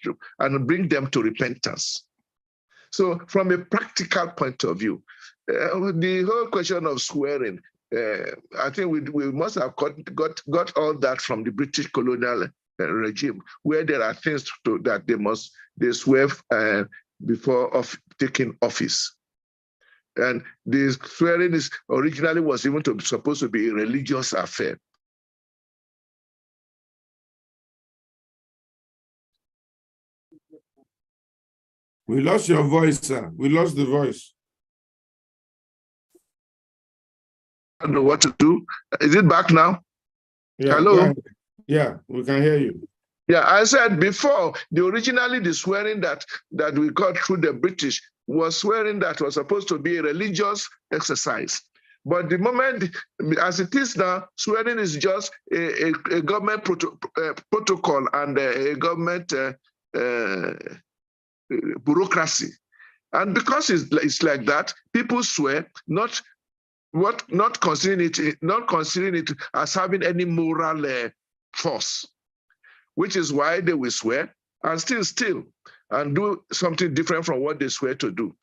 bring them to repentance. So from a practical point of view, the whole question of swearing, I think we must have got all that from the British colonial regime, where there are things that they swear before taking office. And the swearing originally was even supposed to be a religious affair. We lost your voice, sir. We lost the voice. I don't know what to do. Is it back now? Yeah, hello? Yeah, we can hear you. Yeah, I said before, originally the swearing that we got through the British was swearing that was supposed to be a religious exercise. But the moment, as it is now, swearing is just a government protocol and a government bureaucracy. And because it's like that, people swear not considering it as having any moral force, which is why they will swear and still steal and do something different from what they swear to do.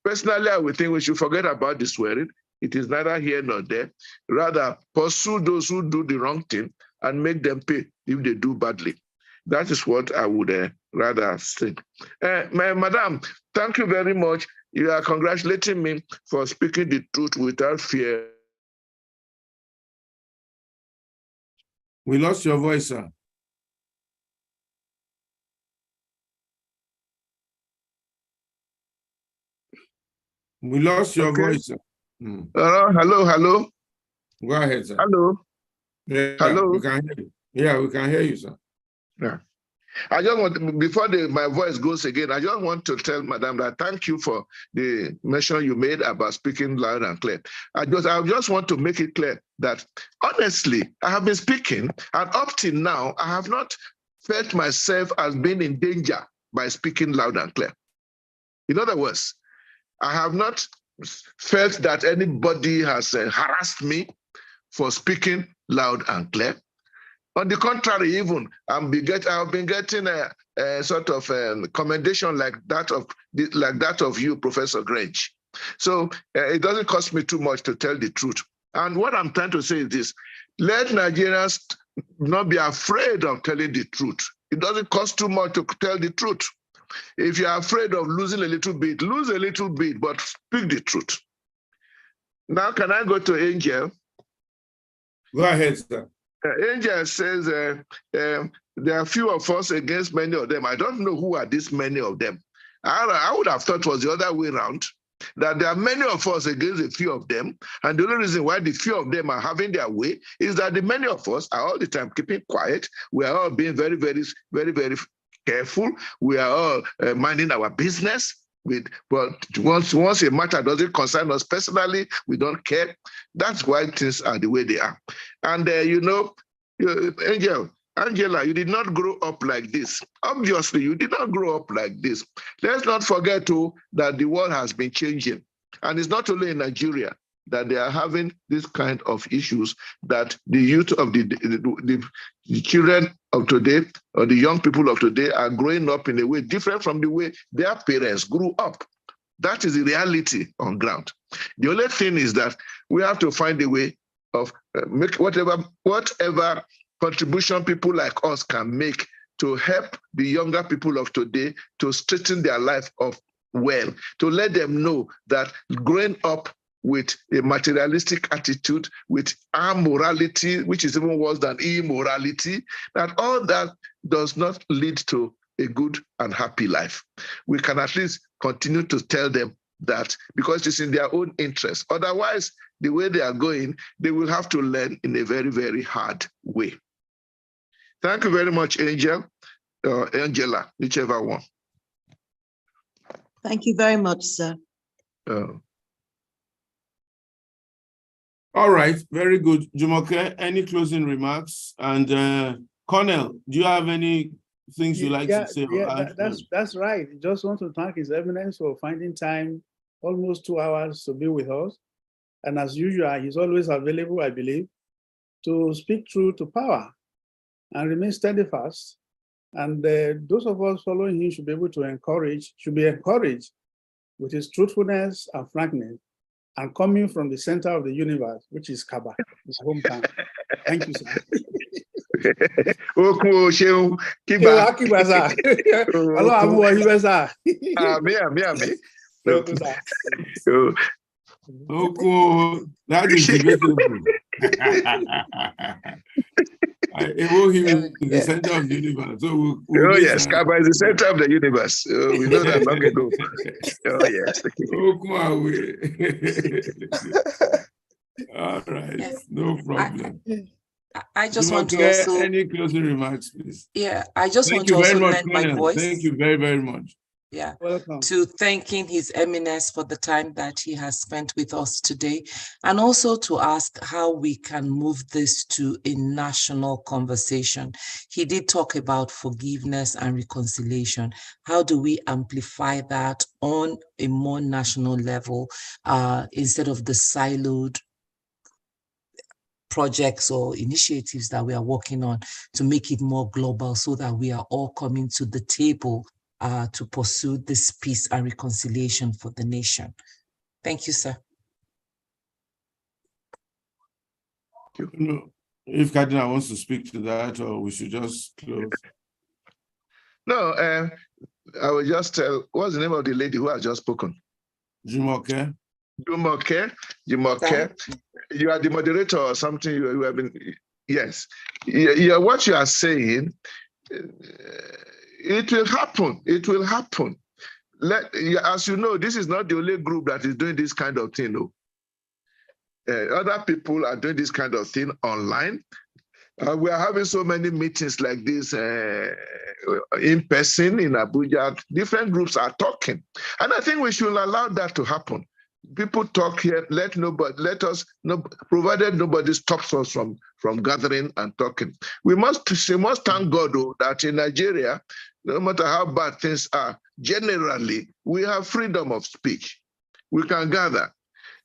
Personally, I would think we should forget about the swearing. It is neither here nor there. Rather, pursue those who do the wrong thing and make them pay if they do badly. That is what I would rather think. Madam, thank you very much. You are congratulating me for speaking the truth without fear. We lost your voice, sir. We lost your voice, sir. Hello. Go ahead, sir. Hello. Yeah, hello. We can hear you. Yeah, we can hear you, sir. Yeah. I just want, before my voice goes again, I just want to tell Madam that thank you for the mention you made about speaking loud and clear. I just want to make it clear that honestly, I have been speaking, and up till now, I have not felt myself as being in danger by speaking loud and clear. In other words, I have not felt that anybody has harassed me for speaking loud and clear. On the contrary, even I've been getting a sort of commendation like that of you, Professor Grange. So it doesn't cost me too much to tell the truth. And what I'm trying to say is this: let Nigerians not be afraid of telling the truth. It doesn't cost too much to tell the truth. If you're afraid of losing a little bit, lose a little bit, but speak the truth. Now, can I go to Angel? Go ahead, sir. Angel says there are few of us against many of them. I don't know who are these many of them. I would have thought it was the other way around, that there are many of us against a few of them. And the only reason why the few of them are having their way is that the many of us are all the time keeping quiet. We are all being very, very, very, very careful. We are all minding our business. But once a matter doesn't concern us personally, we don't care. That's why things are the way they are. And Angela, you did not grow up like this. Obviously, you did not grow up like this. Let's not forget too that the world has been changing. And it's not only in Nigeria that they are having this kind of issues, that the youth of the children of today, or the young people of today, are growing up in a way different from the way their parents grew up. That is the reality on ground. The only thing is that we have to find a way of make whatever contribution people like us can make to help the younger people of today to straighten their life up well, to let them know that growing up with a materialistic attitude, with amorality, which is even worse than immorality, that all that does not lead to a good and happy life. We can at least continue to tell them that, because it's in their own interest. Otherwise, the way they are going, they will have to learn in a very, very hard way. Thank you very much, Angel, Angela, whichever one. Thank you very much, sir. All right, very good. Jumoke, any closing remarks? And Cornell, do you have any things you like to say? Yeah, that's right. Just want to thank His Eminence for finding time, almost 2 hours, to be with us. And as usual, he's always available, I believe, to speak truth to power and remain steadfast. And those of us following him should be able to should be encouraged with his truthfulness and frankness, and coming from the center of the universe, which is Kaba, his hometown. Thank you, sir. That is debatable. Elohim is the center of the universe. So oh yes, Kaba is the center of the universe. We know that long ago. Oh yes. All right, yes. No problem. I just want to also... Any closing remarks, please? Yeah, I just want to also lend my voice. Thank you very, very much. Yeah, to thanking His Eminence for the time that he has spent with us today, and also to ask how we can move this to a national conversation. He did talk about forgiveness and reconciliation. How do we amplify that on a more national level instead of the siloed projects or initiatives that we are working on, to make it more global so that we are all coming to the table to pursue this peace and reconciliation for the nation. Thank you, sir. If Cardinal wants to speak to that, or we should just close. No, I will just tell, what's the name of the lady who has just spoken? Jumoke. Jumoke. You are the moderator or something. You have been, yes. Yeah, what you are saying, it will happen. It will happen. As you know, this is not the only group that is doing this kind of thing. No. Other people are doing this kind of thing online. We are having so many meetings like this in person in Abuja. Different groups are talking. And I think we should allow that to happen. people talk here, let us, provided nobody stops us from gathering and talking. We must thank God, though, that in Nigeria, no matter how bad things are, generally, we have freedom of speech. We can gather.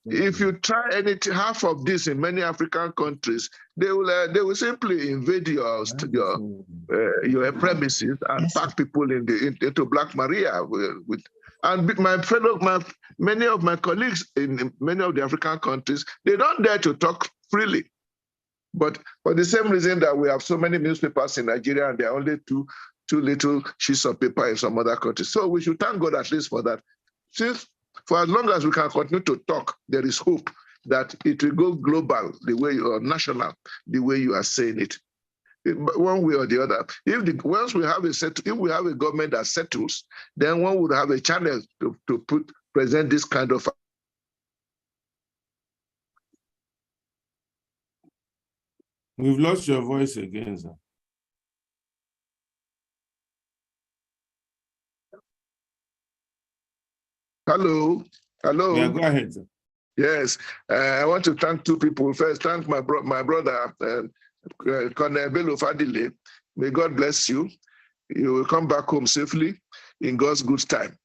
If you try half of this in many African countries, they will simply invade your premises and pack people into Black Maria and many of my colleagues in many of the African countries, they don't dare to talk freely. But for the same reason that we have so many newspapers in Nigeria and there are only two little sheets of paper in some other countries. So we should thank God at least for that. Since for as long as we can continue to talk, there is hope that it will go global the way or national the way you are saying it. One way or the other. Once we have if we have a government that settles, then one would have a channel to present this kind of. We've lost your voice again, sir. Hello. Yeah, go ahead, sir. Yes, I want to thank two people. First, thank my brother, Colonel Bello Fadile. May God bless you. You will come back home safely in God's good time.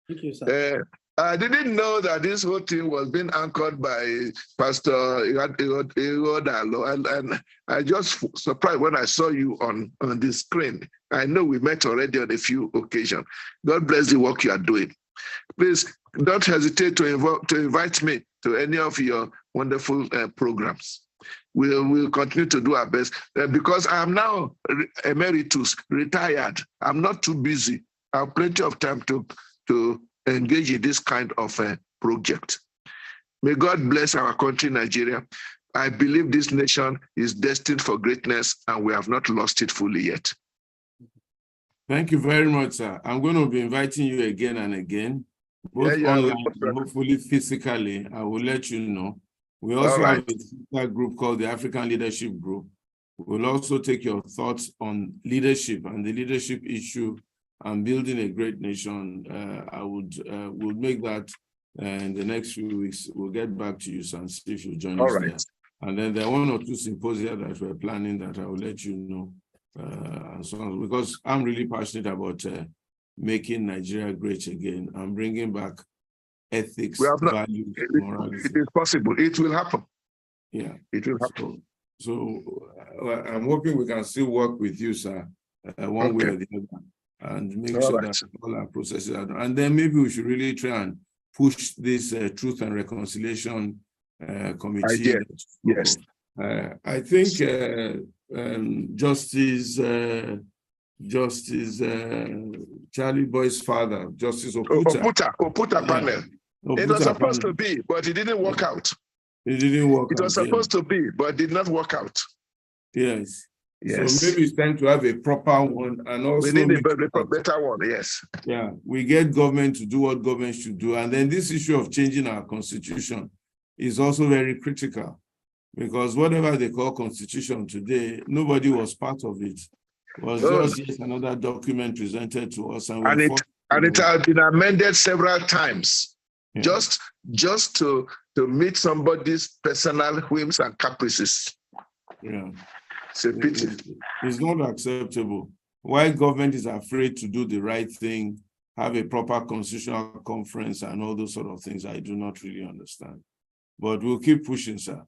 Thank you, sir. I didn't know that this whole thing was being anchored by Pastor Igodalo, and I just surprised when I saw you on the screen. I know we met already on a few occasions. God bless the work you are doing. Please don't hesitate to invite me to any of your wonderful programs. We'll continue to do our best because I am now emeritus, retired. I'm not too busy. I have plenty of time to engage in this kind of project. May God bless our country, Nigeria. I believe this nation is destined for greatness and we have not lost it fully yet. Thank you very much, sir. I'm going to be inviting you again and again, both online and hopefully physically. I will let you know. We also have a group called the African Leadership Group. We'll also take your thoughts on leadership and the leadership issue and building a great nation. We'll make that in the next few weeks. We'll get back to you, sir, and see if you'll join us there. And then there are one or two symposia that we're planning that I will let you know. And so on, because I'm really passionate about making Nigeria great again and bringing back ethics, values, morality. It is possible. It will happen. Yeah, it will happen. So I'm hoping we can still work with you, sir, one way or the other, and make sure that all our processes are done. And then maybe we should really try and push this Truth and Reconciliation Committee. Yes. I think Justice Charlie Boy's father, Justice Oputa panel. It was supposed to be, but it didn't work out. It didn't work out. It was supposed to be, but did not work out. Yes. So maybe it's time to have a proper one, and also we need a better one. Yes. Yeah, we get government to do what government should do, and then this issue of changing our constitution is also very critical. Because whatever they call constitution today, nobody was part of it. It was just another document presented to us. And it has been amended several times, just to meet somebody's personal whims and caprices. Yeah. It's a pity. It's not acceptable. Why government is afraid to do the right thing, have a proper constitutional conference and all those sort of things, I do not really understand. But we'll keep pushing, sir,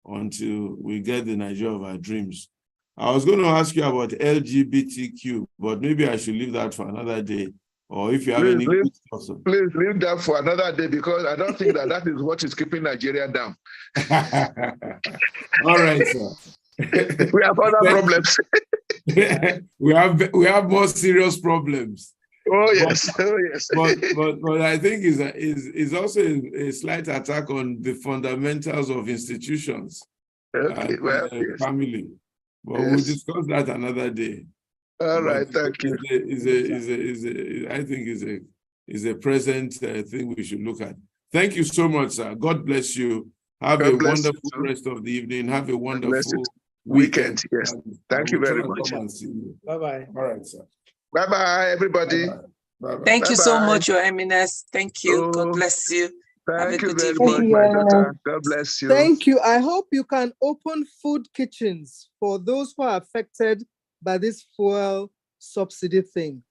until we get the Nigeria of our dreams. I was going to ask you about LGBTQ, but maybe I should leave that for another day. Or if you have any questions. Please leave that for another day, because I don't think that is what is keeping Nigeria down. All right, sir. We have other problems. we have more serious problems. Oh yes, But I think is also a slight attack on the fundamentals of institutions, family. But we'll discuss that another day. All right, thank you. I think is a present thing we should look at. Thank you so much, sir. God bless you. Have a wonderful rest of the evening. Have a wonderful weekend. Yes. Thank you very much. Bye-bye. All right, sir. Bye-bye, everybody. Bye-bye. Thank you so much, Your Eminence. Thank you. God bless you. Thank you good very evening. much, my daughter. God bless you. Thank you. I hope you can open food kitchens for those who are affected by this fuel subsidy thing.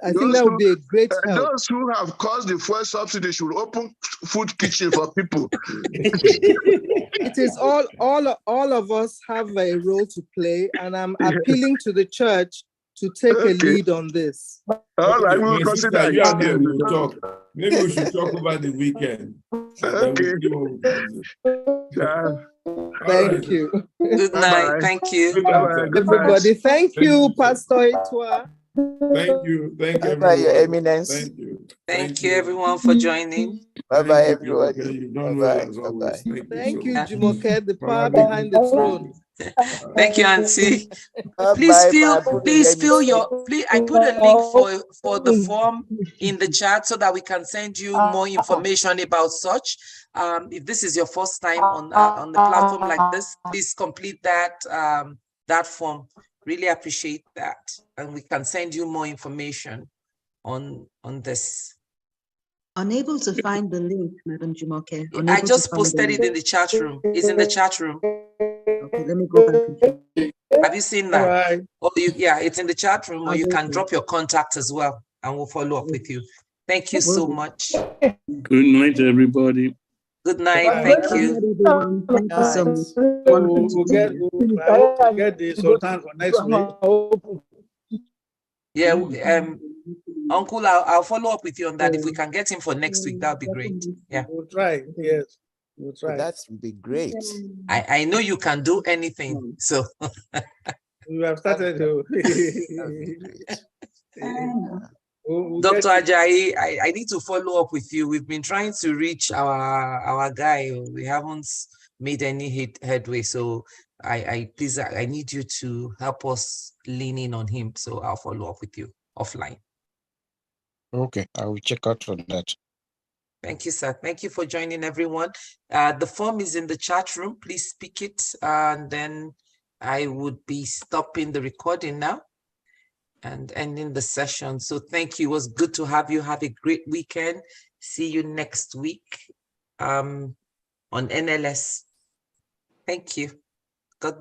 I think that would be a great help. Those who have caused the fuel subsidy should open food kitchen for people. It is all of us have a role to play, and I'm appealing to the church to take a lead on this. All right, we'll My consider sister, you and I it. will talk. Maybe we should talk over the weekend. Okay. Yeah. Thank you. Good night. Thank you. Good night, sir. Everybody, thank you, Pastor Itua. Thank you. Thank you, Bye-bye, Your everyone. Eminence. Thank you. Thank you, everyone, for joining. Bye-bye, Thank you, everybody. Jumoke. You've done well Bye-bye. as always. Bye-bye. Thank so you, much. Jumoke, the power Bye-bye. behind the throne. Thank you, Auntie. Bye-bye, Please fill your, please, I put a link for the form in the chat so that we can send you more information about such. If this is your first time on the platform like this, please complete that that form. Really appreciate that, and we can send you more information on this. Unable to find the link, Madam Jumoke. I just posted it in the chat room. It's in the chat room. Okay, let me go back and check. Have you seen that? Right. Oh, yeah, it's in the chat room, or you can drop your contact as well, and we'll follow up with you. Thank you so much. Good night, everybody. Good night. Thank you. Thank you so much. We'll get the Sultan for next week. Yeah, Uncle, I'll follow up with you on that. If we can get him for next week, that would be great. Yeah. We'll try. Yes. We'll try. That would be great. I know you can do anything. So We have started to. Dr. Ajayi, I need to follow up with you. We've been trying to reach our guy. We haven't made any headway. So please, I need you to help us lean in on him. So I'll follow up with you offline. Okay, I will check out on that. Thank you, sir. Thank you for joining, everyone. The form is in the chat room. Please speak it, and then I would be stopping the recording now and ending the session. So thank you. It was good to have you. Have a great weekend. See you next week on NLS. Thank you. God bless.